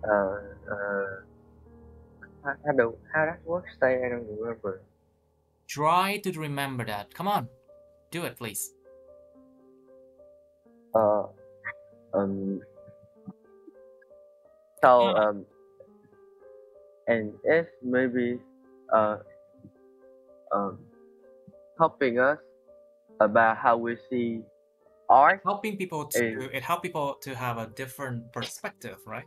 How that works? I don't remember. Try to remember that. Come on, do it, please. So and it's maybe helping us about how we see art. Helping people to have a different perspective, right?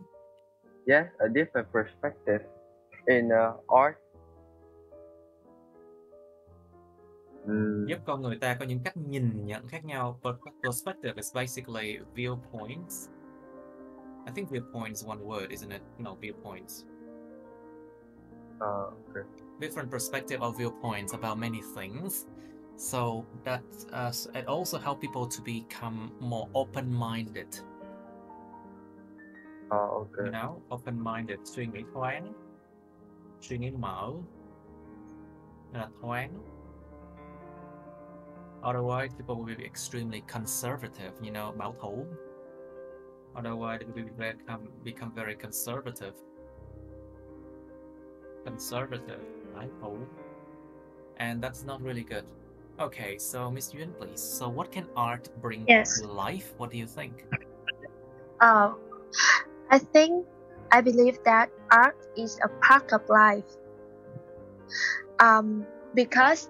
Yes, a different perspective in art. Giúp con người ta có những cách nhìn nhận khác nhau. Perspective is basically viewpoints. I think viewpoint is one word, isn't it? No, viewpoints. Okay. Different perspective or viewpoints about many things. So that it also helps people to become more open-minded. Okay. You know, open-minded, suy nghĩ thoáng, suy nghĩ mở, là thoáng. Otherwise, people will be extremely conservative, you know, bảo thủ. Otherwise, they will become very conservative. Bảo thủ. And that's not really good. Okay, so Miss Yuen, please. So what can art bring to life? What do you think? I believe that art is a part of life. Because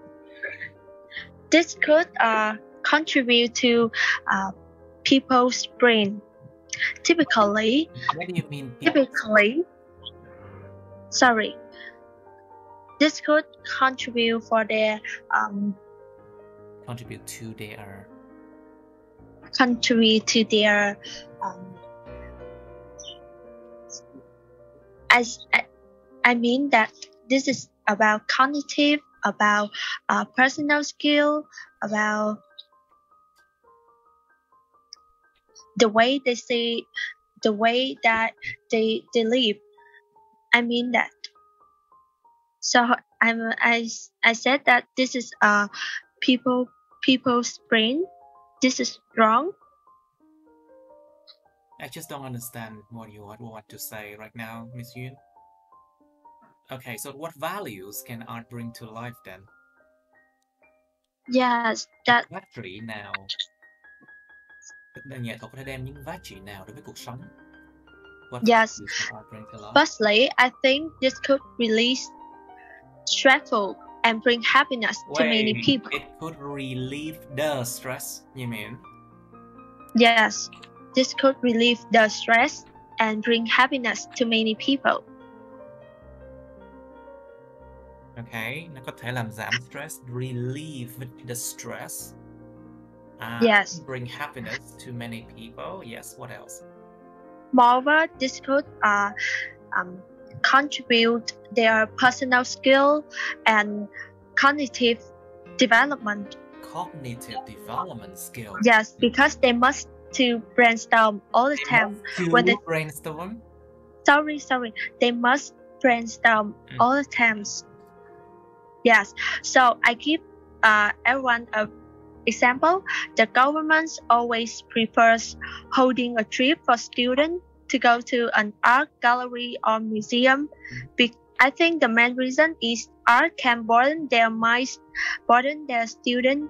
this could contribute to people's brain. Typically, what do you mean? This could contribute for their contribute to their I mean that this is about cognitive, about personal skill, about the way they see, the way that they live. I mean that. So I said that this is people's brain. This is wrong. I just don't understand what you want to say right now, Miss Yuen. Okay, so what values can art bring to life then? Yes, that. Giá trị nào? Nghệ thuật có thể đem những giá trị nào đối với cuộc sống? What yes. values can art bring to life? Firstly, I think this could release stressful and bring happiness to many people. It could relieve the stress, you mean? Yes, this could relieve the stress and bring happiness to many people. Okay, nó có thể làm giảm stress, relieve the stress. Yes. Bring happiness to many people. Yes, what else? Moreover, this could contribute their personal skill and cognitive development. Cognitive development skills. Yes, because they must to brainstorm all the time. When they brainstorm? Sorry. They must brainstorm all the times. Yes. So I give everyone an example. The government always prefers holding a trip for students to go to an art gallery or museum. I think the main reason is art can broaden their minds, broaden student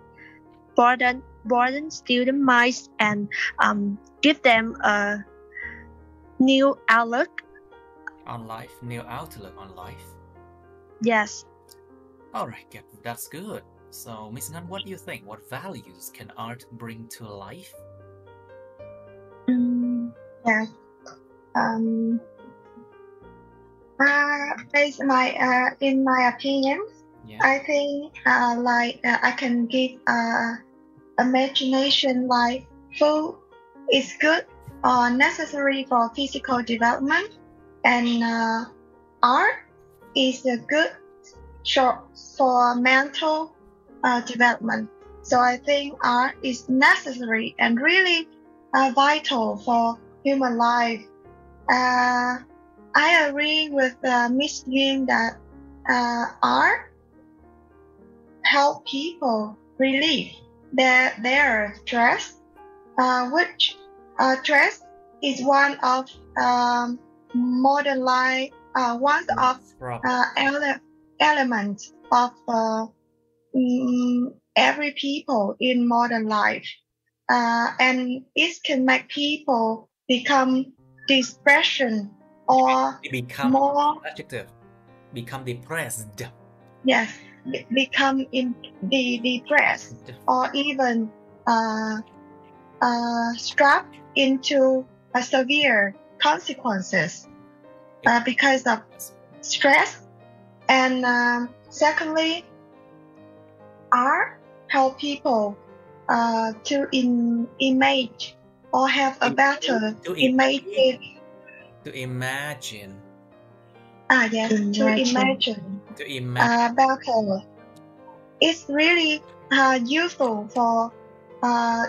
minds, and give them a new outlook on life. New outlook on life. Yes. All right, yeah, that's good. So, Miss Nan, what do you think? What values can art bring to life? Yeah. Based in my opinion, I think I can give imagination like food is good or necessary for physical development, and art is a good for mental development. So I think art is necessary and really vital for human life. I agree with Miss Yuen that art help people relieve their stress, which stress is one of modern life, one of elements of every people in modern life, and it can make people become depression or become more adjective, become depressed. Yes, become depressed or even strapped into severe consequences because of stress. And secondly, art help people to image or have a better image. To imagine. Yes, to imagine. Better. It's really useful for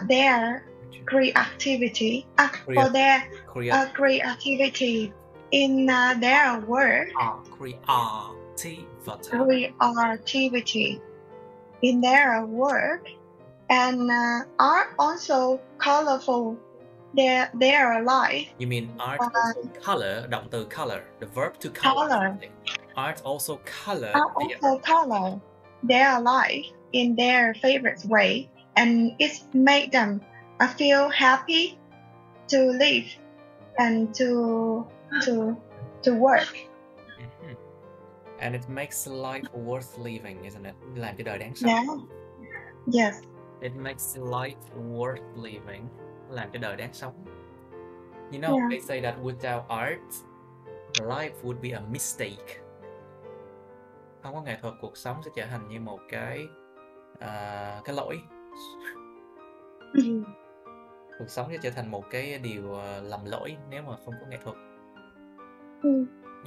their creativity, for their creativity in their work. Creativity in their work, and art also colorful their life. You mean art also color, động từ color, the verb to color. Art also color their life in their favorite way, and it make them feel happy to live and to work. And it makes life worth living, isn't it? Làm cho đời đáng sống. Yeah. Yes. It makes life worth living. Làm cho đời đáng sống. You know, they say that without art, life would be a mistake. Không có nghệ thuật, cuộc sống sẽ trở thành như một cái lỗi. Cuộc sống sẽ trở thành một cái điều lầm lỗi nếu mà không có nghệ thuật.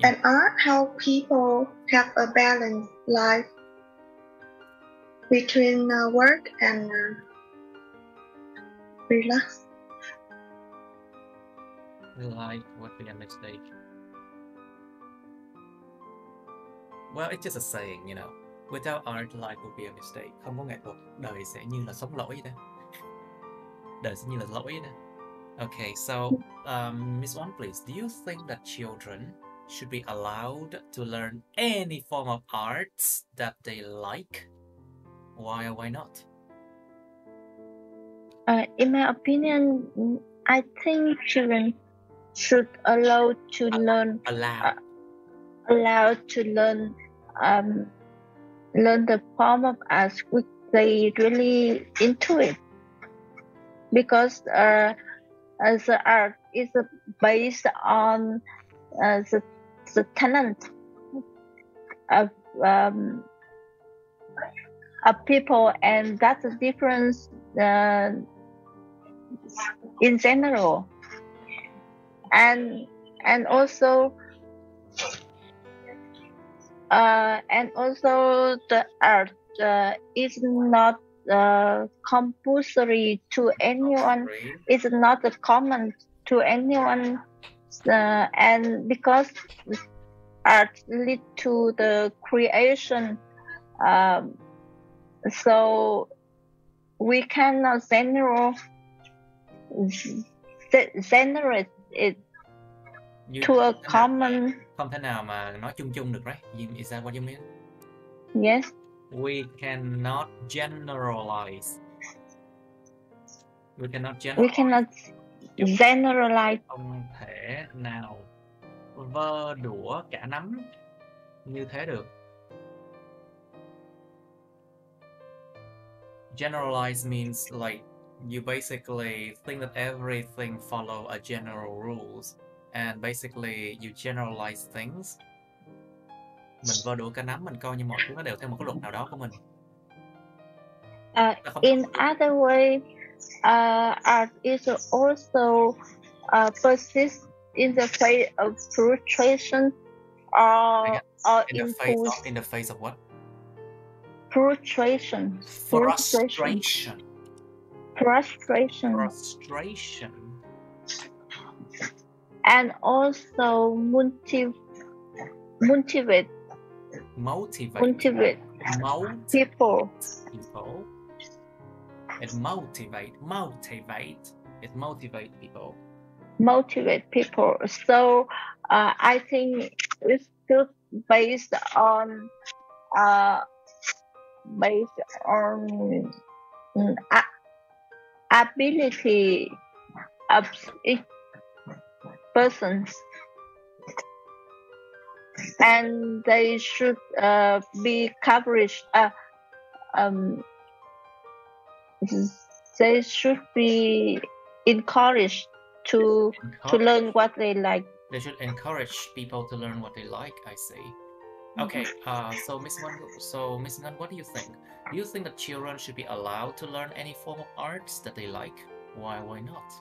And art help people have a balanced life between work and relax. Life would be a mistake. Well, it's just a saying, you know. Without art, life would be a mistake. Không có nghệ thuật, đời sẽ như là sống lỗi vậy đó. Đời sẽ như là lỗi vậy đó. Okay, so Miss One, please, do you think that children should be allowed to learn any form of arts that they like? Why or why not? In my opinion, I think children should allowed to learn the form of art which they really into it, because the art is based on the talent of people, and that's the difference in general. And also the art is not compulsory to anyone. It's not common to anyone, and because art lead to the creation, so we cannot generate it to a common. Không thể nào mà nói chung được, right? Is that what you mean? Yes. We cannot generalize. We cannot generalize. Không thể nào vơ đũa cả nắm như thế được. Generalize means like you basically think that everything follow a general rules, and basically you generalize things. Mình vơ đũa cả nắm, mình coi như mọi thứ nó đều theo một cái luật nào đó của mình. In other way, art is also persist in the face of frustration or in the face of what? Frustration. And also motivate people. It motivate people. motivate people. So I think it's just based on ability of each person, and they should be coverage. They should be encouraged to learn what they like. They should encourage people to learn what they like. I see. Okay. So Miss Ngan, what do you think? Do you think that children should be allowed to learn any form of arts that they like? Why not?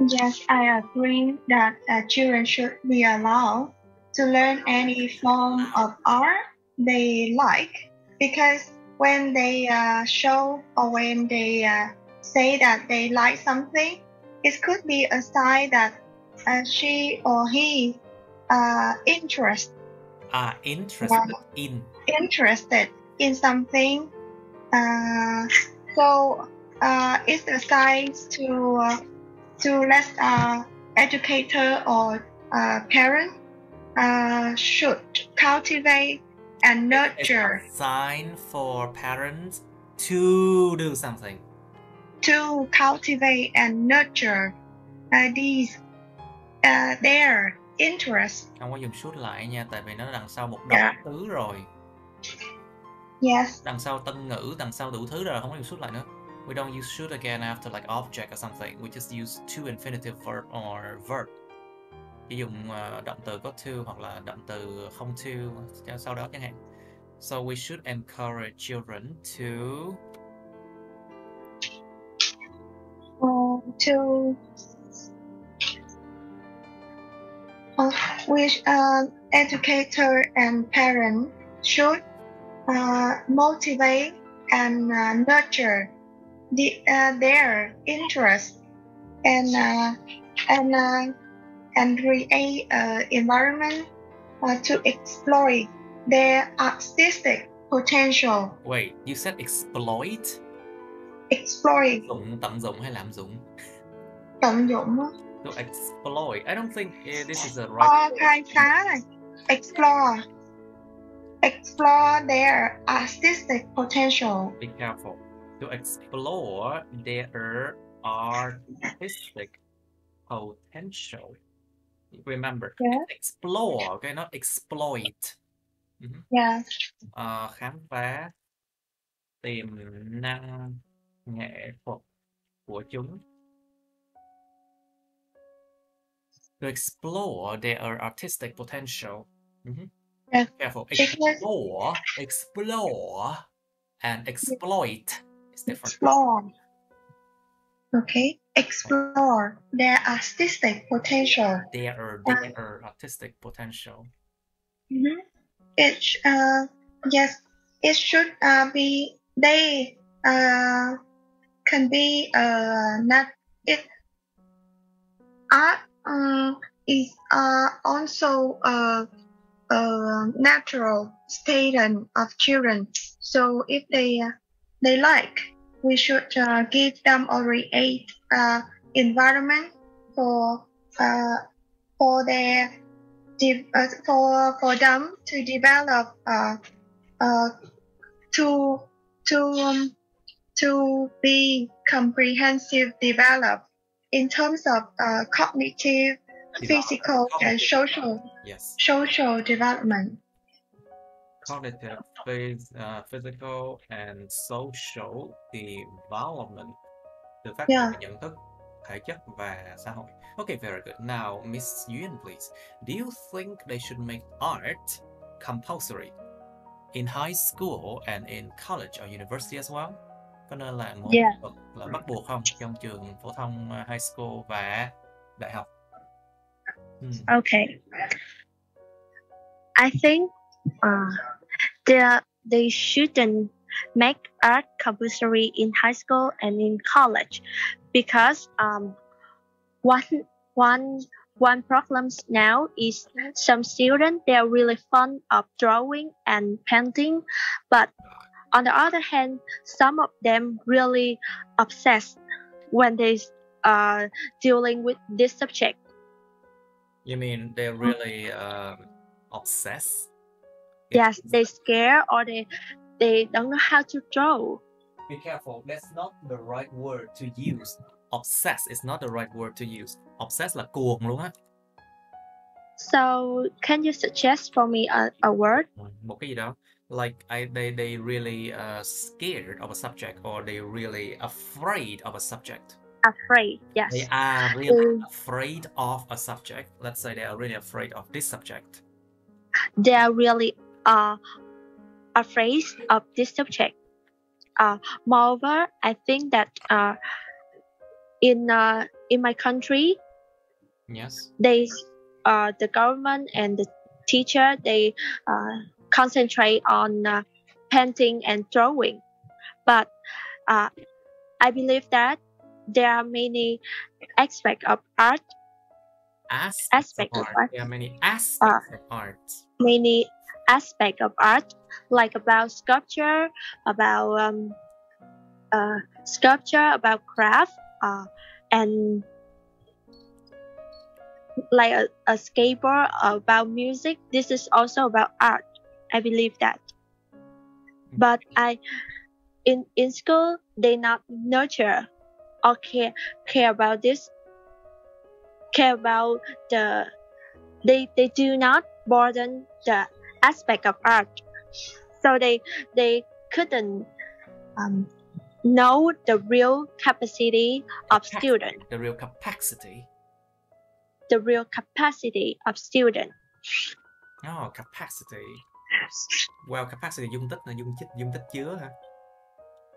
Yes, I agree that children should be allowed to learn any form of art they like, because when they show or when they say that they like something, it could be a sign that she or he interested in something. So it's a sign to let educator or parent should cultivate and nurture. It's a sign for parents to do something. To cultivate and nurture their interest. Không có dùng should lại nha, tại vì nó đằng sau một động từ rồi. Yes. Đằng sau tân ngữ, đằng sau đủ thứ rồi, không có dùng should lại nữa. We don't use should again after like object or something. We just use to infinitive verb or verb. Chỉ dùng động từ có to hoặc là động từ không to sau đó chẳng hạn. So we should encourage children to which educator and parent should motivate and nurture their interest and create an environment to exploit their artistic potential. Wait, you said exploit? Exploit. Tận dụng hay lạm dụng? Tận dụng. To exploit. I don't think this is a right. Khai phá này. Explore their artistic potential. Be careful. To explore their artistic potential. Remember, explore, okay, not exploit. Yeah. Khám phá tiềm năng nghệ thuật của chúng. To explore their artistic potential. Yeah. Careful. Explore, and exploit is different. Explore. Okay. Explore their artistic potential. Their artistic potential. It should be they can be not it art is also a natural state of children. So if they like, we should give them or create environment for their for them to develop to be comprehensive develop in terms of cognitive, physical, and social development. Cognitive, physical, and social development. Từ phát triển nhận thức, thể chất và xã hội. Okay, very good. Now, Miss Yuen, please. Do you think they should make art compulsory in high school and in college or university as well? Có nên là môn học là bắt buộc không trong trường phổ thông high school và đại học? Okay. I think they shouldn't make art compulsory in high school and in college, because one problem now is some students, they are really fond of drawing and painting, but on the other hand, some of them really obsessed when they dealing with this subject. You mean they're really obsessed? Yes, they scare or they don't know how to draw. Be careful, that's not the right word to use. Obsessed is not the right word to use. Obsessed là cuồng luôn á. So can you suggest for me a word? Một cái gì đó. Like they really scared of a subject, or they really afraid of a subject. Afraid, yes. They are really afraid of a subject. Let's say they are really afraid of this subject. They are really afraid of this subject. Moreover, I think that in my country, Yes. The government and the teacher, they concentrate on painting and drawing, but I believe that there are many aspects of art. Aspects of art. There are many aspects of art. Many aspects of art, like about sculpture, about craft, and like a skateboard, about music. This is also about art. I believe that. But in school, they not nurture or care about this. Care about they do not broaden the aspect of art, so they couldn't know the real capacity of student. The real capacity. The real capacity of student. Oh, capacity. Well, capacity dung tích là dung tích chứa hả?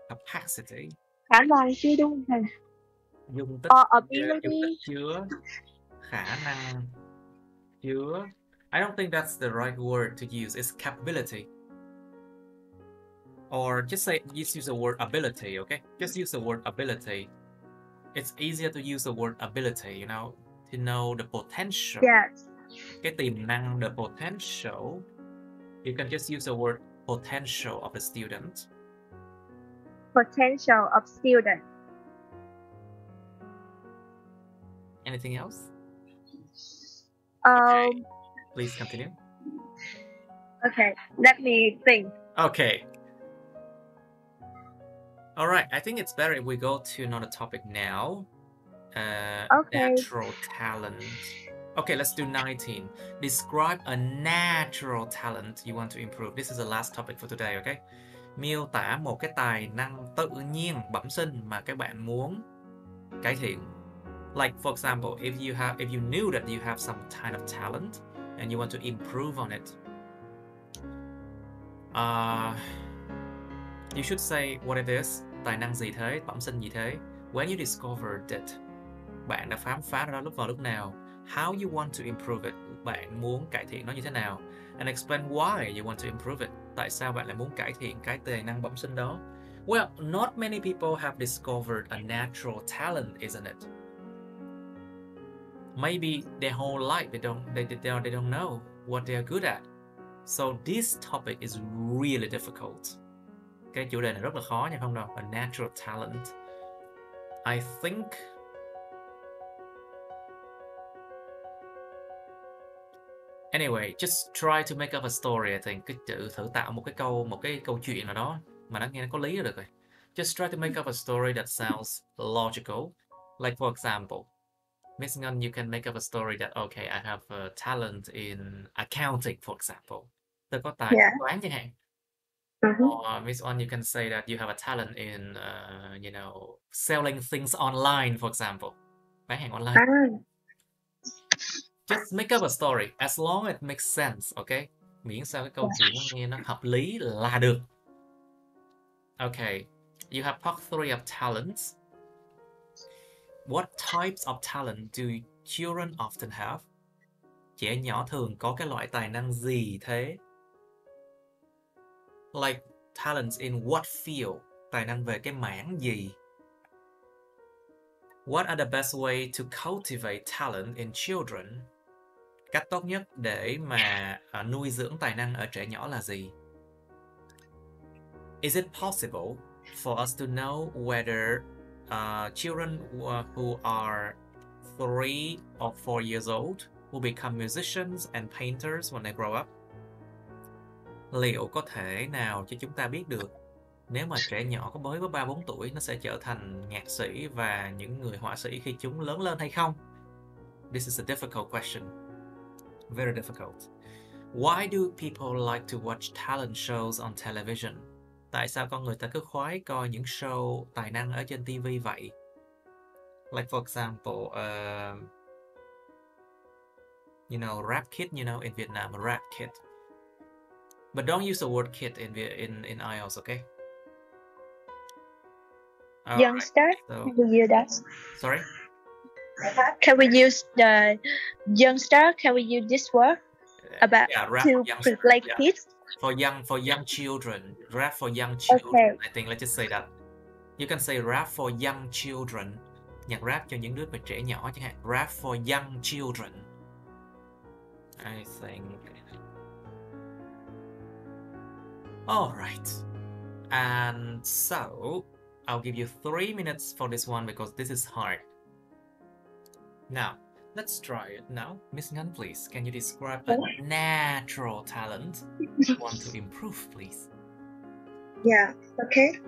Capacity. Khả năng chứ đúng không? Dung tích, ability. dung tích chứa, khả năng chứa. I don't think that's the right word to use. It's capability. Or just use the word ability, okay? Just use the word ability. It's easier to use the word ability, you know, to know the potential. Yes. Cái tiềm năng, the potential. You can just use the word potential of the student. Potential of student. Anything else? Okay. Please continue. Okay, let me think. Okay. All right, I think it's better if we go to another topic now. Natural talent. Okay, let's do 19. Describe a natural talent you want to improve. This is the last topic for today, okay? Miêu tả một cái tài năng tự nhiên bẩm sinh mà các bạn muốn cải thiện. Like for example, if you knew that you have some kind of talent and you want to improve on it, you should say what it is. Tài năng gì thế, bẩm sinh gì thế. When you discovered it, bạn đã khám phá ra lúc nào. How you want to improve it, bạn muốn cải thiện nó như thế nào. And explain why you want to improve it. Tại sao bạn lại muốn cải thiện cái tài năng bẩm sinh đó. Well, not many people have discovered a natural talent, isn't it? Maybe their whole life they don't know what they are good at. So this topic is really difficult. Cái chủ đề này rất là khó nha, không đâu. A natural talent. I think anyway, just try to make up a story. I think thử tạo một cái câu chuyện nào đó mà nó nghe nó có lý là được rồi. Just try to make up a story that sounds logical. Like for example, Miss Ngân, you can make up a story that okay, I have a talent in accounting, for example. Tôi có tài toán chẳng hạn. Or Miss On, you can say that you have a talent in, selling things online, for example. Bán hàng online. Just make up a story, as long as it makes sense, okay? Miễn sao cái câu chuyện nó nghe nó hợp lý là được. Okay, you have part 3 of talents. What types of talent do children often have? Trẻ nhỏ thường có cái loại tài năng gì thế? Like talents in what field? Tài năng về cái mảng gì? What are the best way to cultivate talent in children? Cách tốt nhất để mà nuôi dưỡng tài năng ở trẻ nhỏ là gì? Is it possible for us to know whether children who are 3 or 4 years old will become musicians and painters when they grow up. Liệu có thể nào cho chúng ta biết được nếu mà trẻ nhỏ có mới có 3-4 tuổi nó sẽ trở thành nhạc sĩ và những người họa sĩ khi chúng lớn lên hay không? This is a difficult question. Very difficult. Why do people like to watch talent shows on television? Tại sao con người ta cứ khoái coi những show tài năng ở trên TV vậy? Like for example, Rap Kid, in Vietnam, Rap Kid. But don't use the word kid in IELTS, okay? Youngster, right, so, can we use that? Sorry? Can we use the youngster? Can we use this word about rap to youngster, like yeah. kids? For young children, rap for young children. Okay. I think let's just say that. You can say rap for young children. Nhạc rap cho những đứa trẻ nhỏ chẳng hạn. Rap for young children. I think. All right. And so I'll give you 3 minutes for this one because this is hard. Now, let's try it now. Miss Ngân, please, can you describe a natural talent you want to improve, please? Yeah, okay.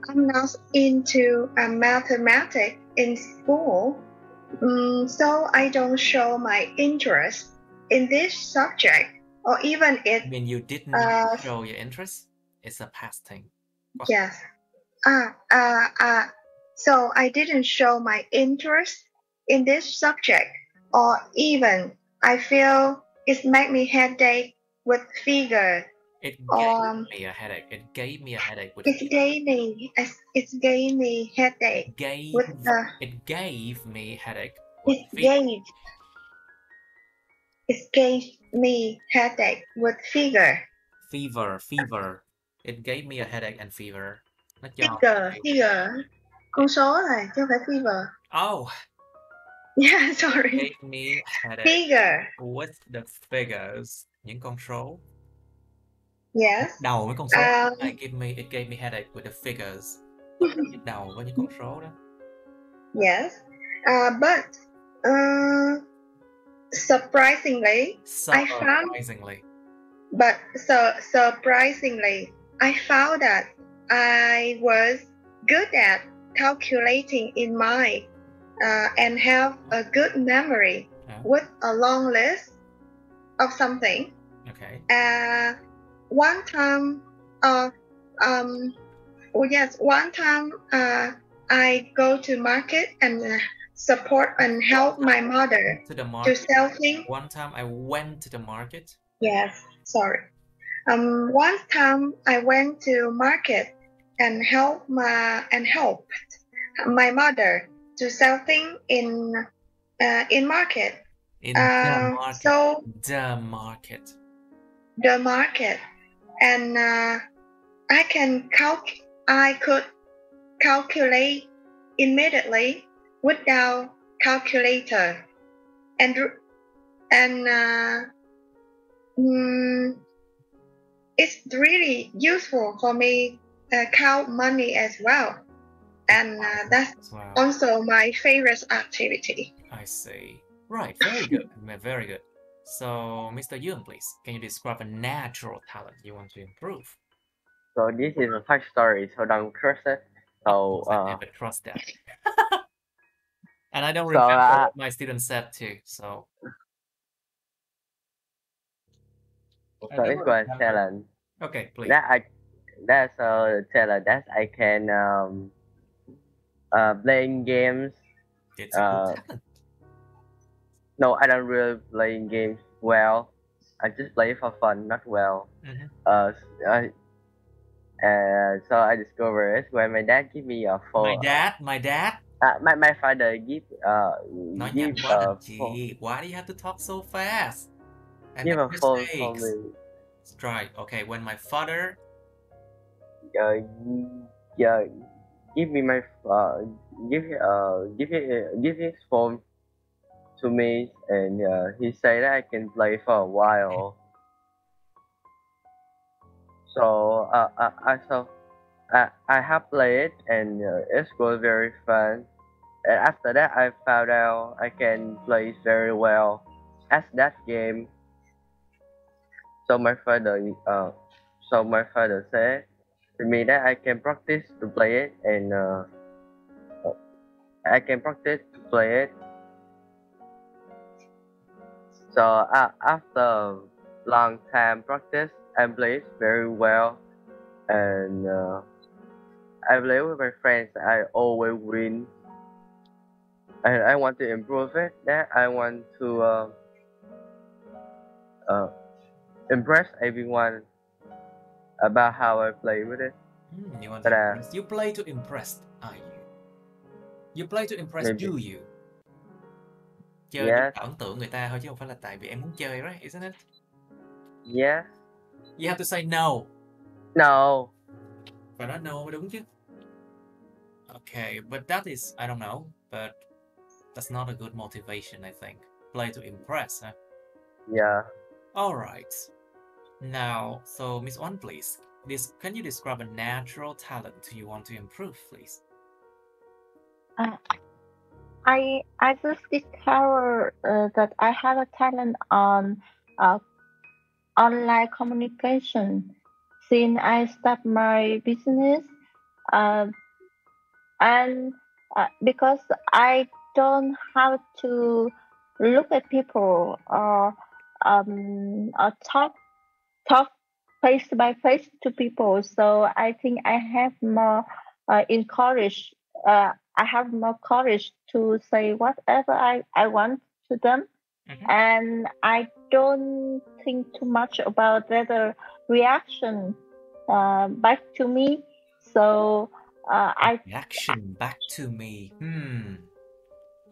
I'm not into mathematics in school, so I don't show my interest in this subject, or even it. I mean, you did not show your interest? It's a past thing. Yes. So I didn't show my interest in this subject, or even I feel it make me headache with figure. It gave me a headache. It gave me a headache with It gave me headache. It gave me headache. It gave me headache with figure. Fever. It gave me a headache and fever. Figure. Con số này chứ không phải fever. Oh. Yeah, sorry. It gave me a headache. Figure. With the figures. Những con số. Yes. Đầu với con số. It gave me headache with the figures. Đầu với những con số đó. Yes. But surprisingly, I found that I was good at calculating in mind and have a good memory with a long list of something. Okay. One time I go to market and support and help my mother to sell things. One time I went to the market. Yes, sorry. One time I went to market and helped my mother to sell things in market. The market, and I could calculate immediately without calculator, and it's really useful for me count money as well, and that's also my favorite activity. I see. Right, very good, very good. So, Mr. Yoon, please, can you describe a natural talent you want to improve? So this is a fact story, so don't trust it. So I never trust that. And I don't remember what my students said too. So it's one talent. Okay, please. That's a talent that I can playing games. It's a good talent. No, I don't really play games well. I just play for fun, not well. So I discovered it when my dad give me a phone. My dad. My father give Why do you have to talk so fast? Give a phone for me. Right. Okay. When my father. Give me my give his phone to me, and he said that I can play for a while. So I have played and it was very fun. And after that, I found out I can play very well at that game. So my father, said to me that I can practice to play it, and I can practice to play it. So after long time practice, I play very well, and I play with my friends. I always win, and I want to improve it. That I want to impress everyone about how I play with it. You want But to impress. You play to impress, are you? You play to impress, maybe. do you? Chơi Yes. để ấn tượng người ta thôi chứ không phải là tại vì em muốn chơi, right? Isn't it? Yes. You have to say no. No. Phải nói no mới đúng chứ. Okay, but that is, I don't know, but that's not a good motivation, I think. Play to impress, huh? Yeah. Alright. Now, so Miss One, please. Can you describe a natural talent you want to improve, please? I just discovered that I have a talent on online communication since I start my business, and because I don't have to look at people or talk face by face to people. So I think I have more encourage. I have more courage to say whatever I want to them, and I don't think too much about their reaction back to me. So reaction back to me.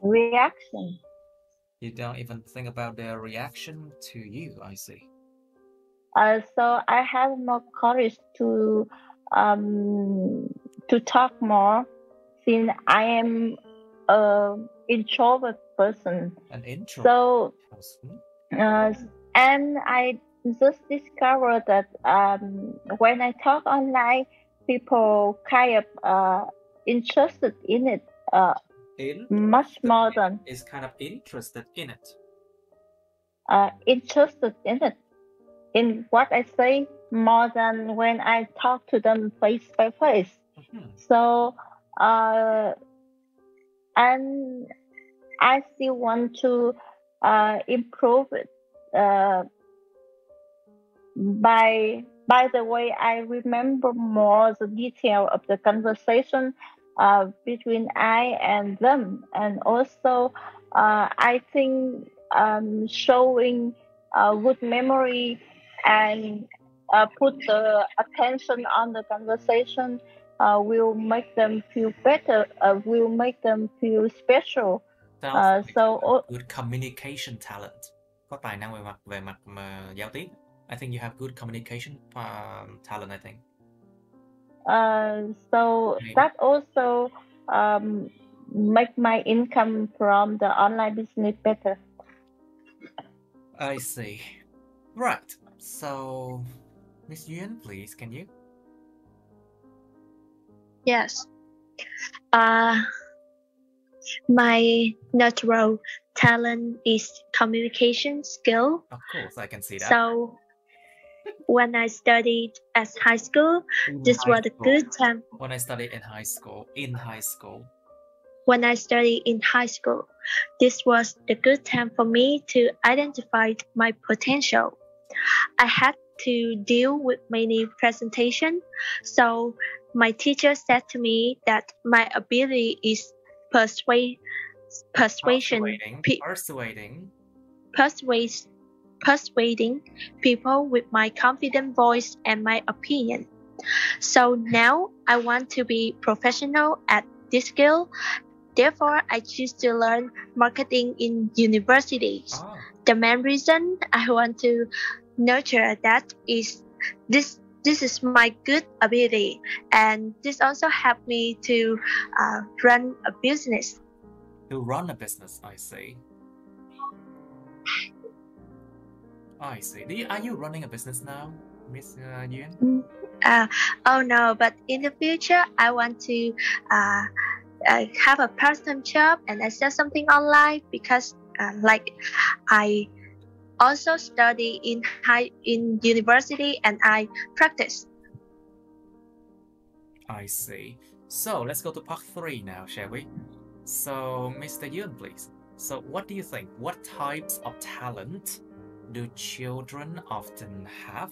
Reaction. You don't even think about their reaction to you. I see. So I have more courage to talk more, since I am an introvert person. An introvert. So and I just discovered that when I talk online, people kind of interested in it. Much more than is kind of interested in it. Interested in it, in what I say, more than when I talk to them face by face. So and I still want to improve it by the way I remember more the detail of the conversation between I and them, and also I think showing good memory and put the attention on the conversation will make them feel better, will make them feel special. So good communication talent. Có tài năng về mặt giao tiếp. I think you have good communication talent, I think. So maybe. That also make my income from the online business better. I see. Right. So, Miss Yuan, please, can you? Yes. My natural talent is communication skill. Of course, I can see that. So, when I studied at high school, this was a good time. When I studied in high school. When I studied in high school, this was the good time for me to identify my potential. I had to deal with many presentations, so my teacher said to me that my ability is persuading people with my confident voice and my opinion. So now I want to be professional at this skill. Therefore, I choose to learn marketing in universities. The main reason I want to nurture that is this is my good ability, and this also helped me to run a business. To run a business, I see. I see. Are you running a business now? Miss Duyên? Oh no, but in the future, I want to have a part-time job and I sell something online because, like, I also study in university and I practice. I see. So let's go to part 3 now, shall we? So, Mr. Yun, please. So, what do you think? What types of talent do children often have?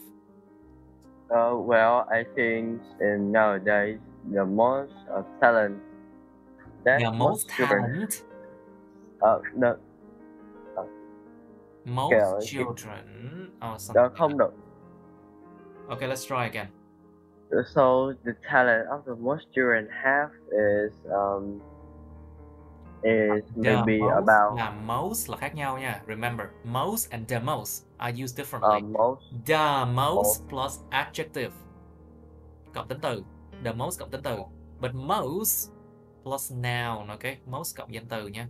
Well, I think in nowadays the most talent that The most children talent no most it children or something. không được. Okay, let's try again. So the talent of the most children have is maybe The most about là most là khác nhau nha. Remember, most and the most are used differently. most The most plus adjective cộng tính từ. The most cộng tính từ. But most plus noun, okay? Most cộng danh từ nha.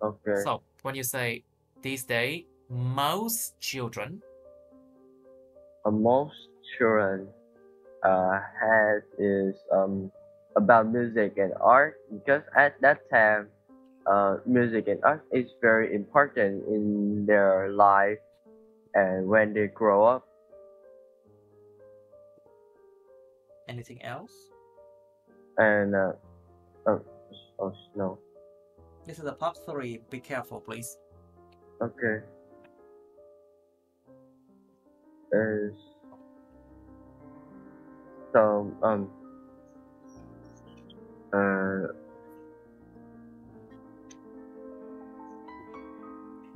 okay. So, when you say these days, most children, Most children has is about music and art, because at that time music and art is very important in their life and when they grow up. anything else? And no. This is a part 3. Be careful, please. Okay. Is so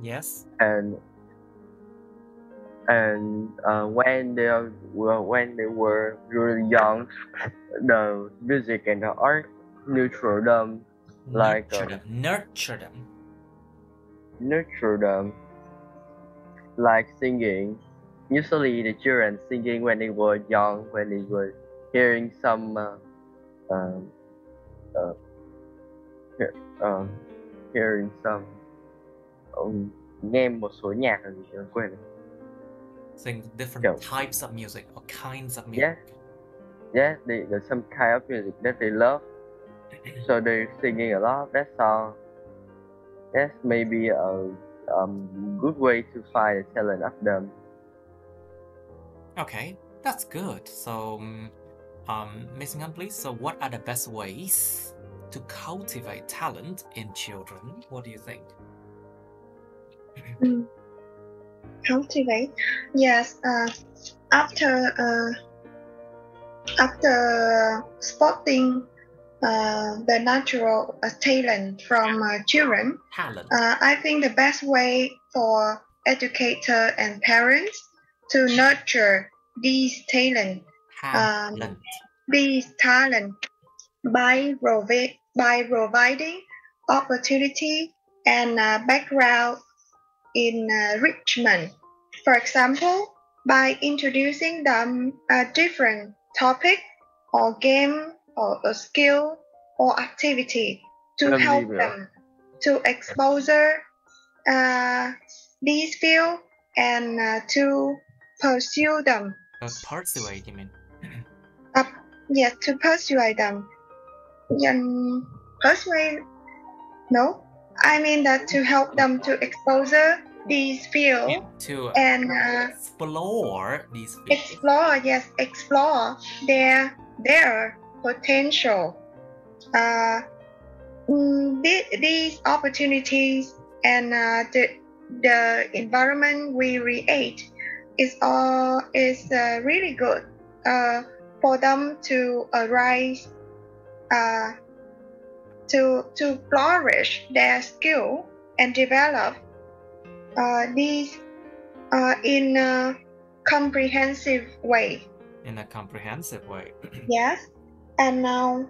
Yes. and when they were really young, the music and the art nurture them, like Nurture them. like singing. Usually the children singing when they were young, when they were hearing some hearing some nghe một số nhạc là gì đó, quên rồi. Sing different types of music or kinds of music. Yeah, there's some kind of music that they love, so they're singing a lot of that song. That's maybe a good way to find the talent of them. Okay, that's good. So, Miss Ngân, please. So, what are the best ways to cultivate talent in children? What do you think? Cultivate. Yes. After spotting the natural talent from children, I think the best way for educator and parents to nurture these talent by providing opportunity and background enrichment. For example, by introducing them a different topic or game or a skill or activity to help them to exposure these fields and to pursue them. Persuade, you mean? Yes, to persuade them. Persuade? No, I mean that to help them to exposure these fields and explore these fields. Explore their potential. These opportunities and the environment we create is really good for them to arise, to flourish their skill and develop these in a comprehensive way. In a comprehensive way. Yes, and now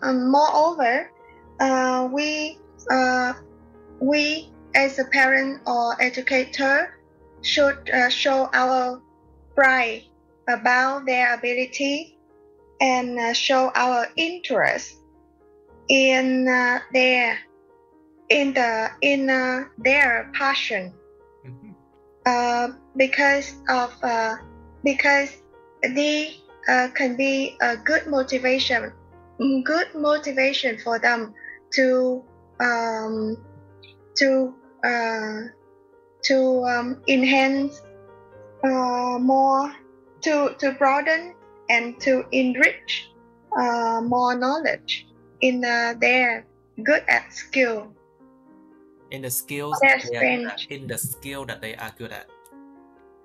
moreover, we as a parent or educator should show our pride about their ability and show our interest in their passion. because they can be a good motivation for them to enhance more, to broaden and to enrich more knowledge in their good at skill. In the skills Their that they are good at. strength. In the skill that they are good at.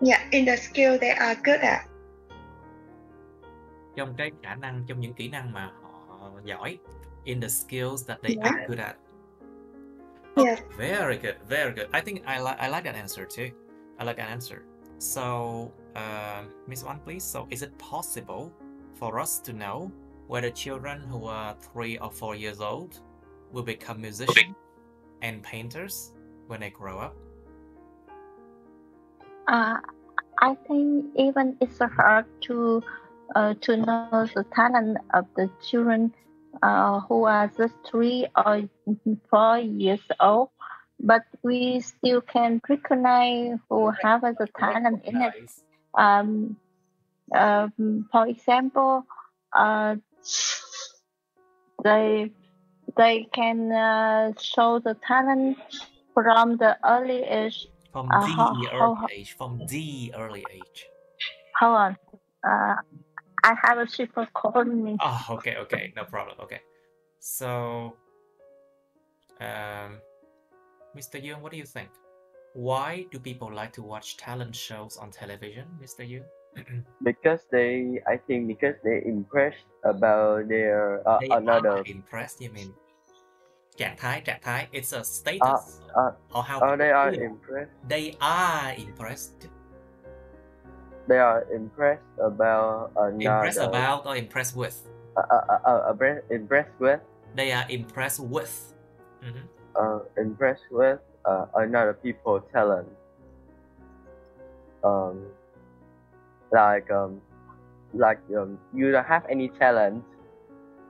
Yeah, in the skill they are good at. Trong cái khả năng, trong những kỹ năng mà họ giỏi. In the skills that they are good at. Okay, Yes. very good, very good. I think I like that answer too. I like that answer. So, Miss Wan, please. So, is it possible for us to know whether children who are 3 or 4 years old will become musicians and painters when they grow up? I think even it's hard to know the talent of the children who are just 3 or 4 years old, but we still can recognize who have the talent in it. For example, they can show the talent from the early age. From the early age. Hold on. I have a super calling me. Oh, okay, no problem. Okay, so, Mr. Yoon, what do you think? Why do people like to watch talent shows on television, Mr. Yoon? Because I think because they're impressed about their They another. are impressed, you mean? Trạng thái, it's a status. Or how they are feel. impressed. They are impressed. They are impressed about another. Impressed about or impressed with? Impressed with. They are impressed with. Impressed with another people's talent. You don't have any talent,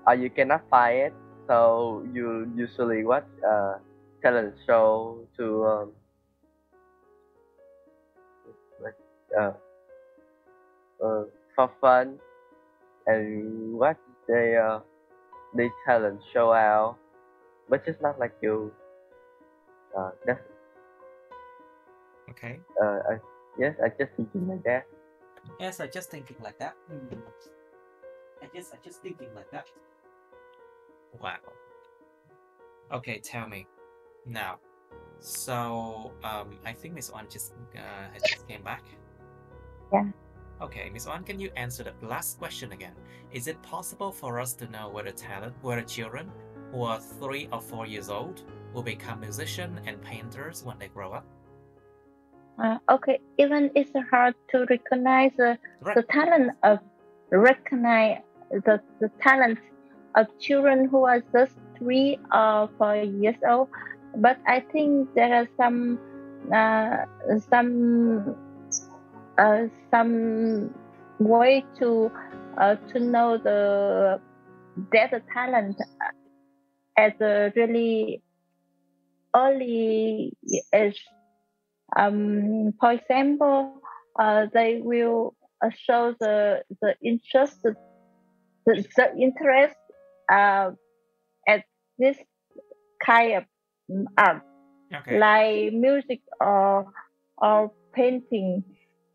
or you cannot find it, so you usually watch a talent show to for fun and watch their talent show out, but it's not like you. That's okay. Yes, I just thinking like that. Yes, I just thinking like that. I just thinking like that. Wow. Okay, tell me now. So, I think Miss Wan just came back. Yeah. Okay, Miss Wan, can you answer the last question again? Is it possible for us to know whether children who are 3 or 4 years old will become musicians and painters when they grow up? Okay, even it's hard to recognize the talent of the talent of children who are just 3 or 4 years old, but I think there are some way to know their talent at a really early age. For example, they will show the interest at this kind of art, like music or painting,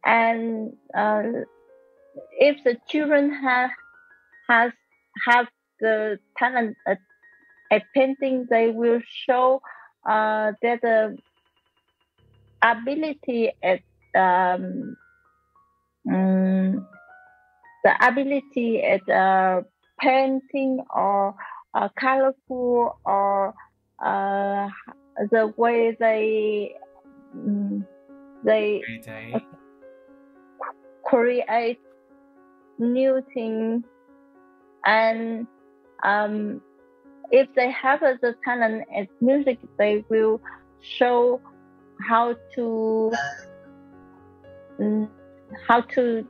and if the children have the talent at painting, they will show their ability at painting or colorful, or the way they create new things, and if they have the talent at music, they will show how to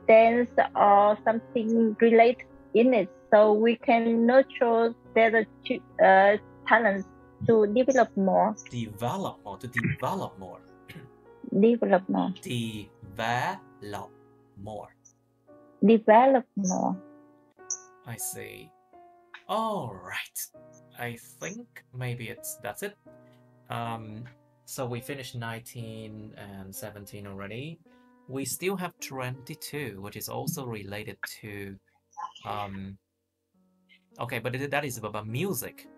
dance or something related in it, so we can nurture their talents to develop more. To develop more. Develop more. Develop more. Develop more. I see. All right. I think maybe that's it. So we finished 19 and 17 already. We still have 22, which is also related to okay, but that is about music.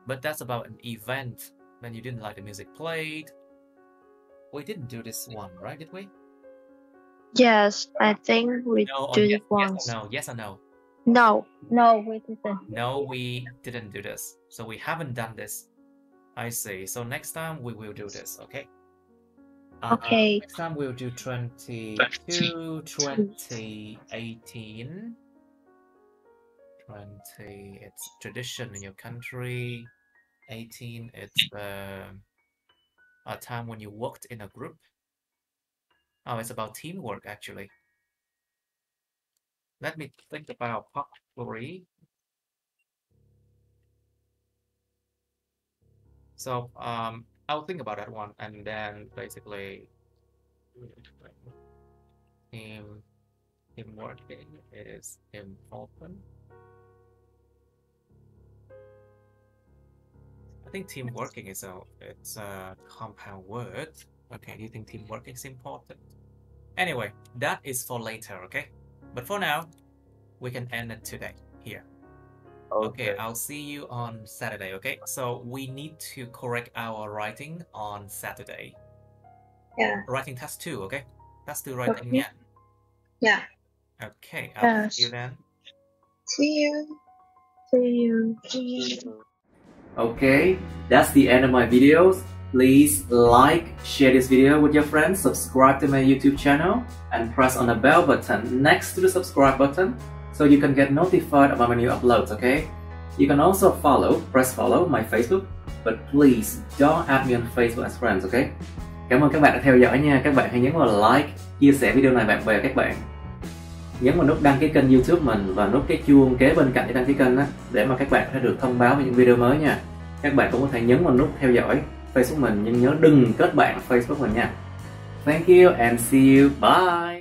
But that's about an event when you didn't like the music played. We didn't do this one, right? Did we? Yes, I think we No, did yes, once. yes or no? Yes or no? No. No, we didn't. No, we didn't do this. So we haven't done this. I see. So next time we will do this, okay? Okay. Next time we'll do 22, 20, 18. 20, it's tradition in your country. 18, it's a time when you worked in a group. Oh, it's about teamwork, actually. Let me think about potpourri. So, I'll think about that one, and then basically, teamwork is important. I think team working is it's a compound word. Okay, do you think teamwork is important? Anyway, that is for later, okay? But for now, we can end it today here. Okay, I'll see you on Saturday, okay? So we need to correct our writing on Saturday. Yeah. Writing task 2, okay? Task 2 writing, Okay. yeah. Yeah. Okay, I'll see you Yes. then. See you. See you. Okay, that's the end of my videos. Please like, share this video with your friends, subscribe to my YouTube channel, and press on the bell button next to the subscribe button so you can get notified about my new uploads, okay? You can also press follow my Facebook, but please don't add me on Facebook as friends, okay? Cảm ơn các bạn đã theo dõi nha. Các bạn hãy nhấn vào like, chia sẻ video này bạn bè các bạn. Nhấn vào nút đăng ký kênh YouTube mình và nút cái chuông kế bên cạnh để đăng ký kênh á, để mà các bạn sẽ được thông báo về những video mới nha. Các bạn cũng có thể nhấn vào nút theo dõi Facebook mình, nhưng nhớ đừng kết bạn Facebook mình nha. Thank you and see you. Bye.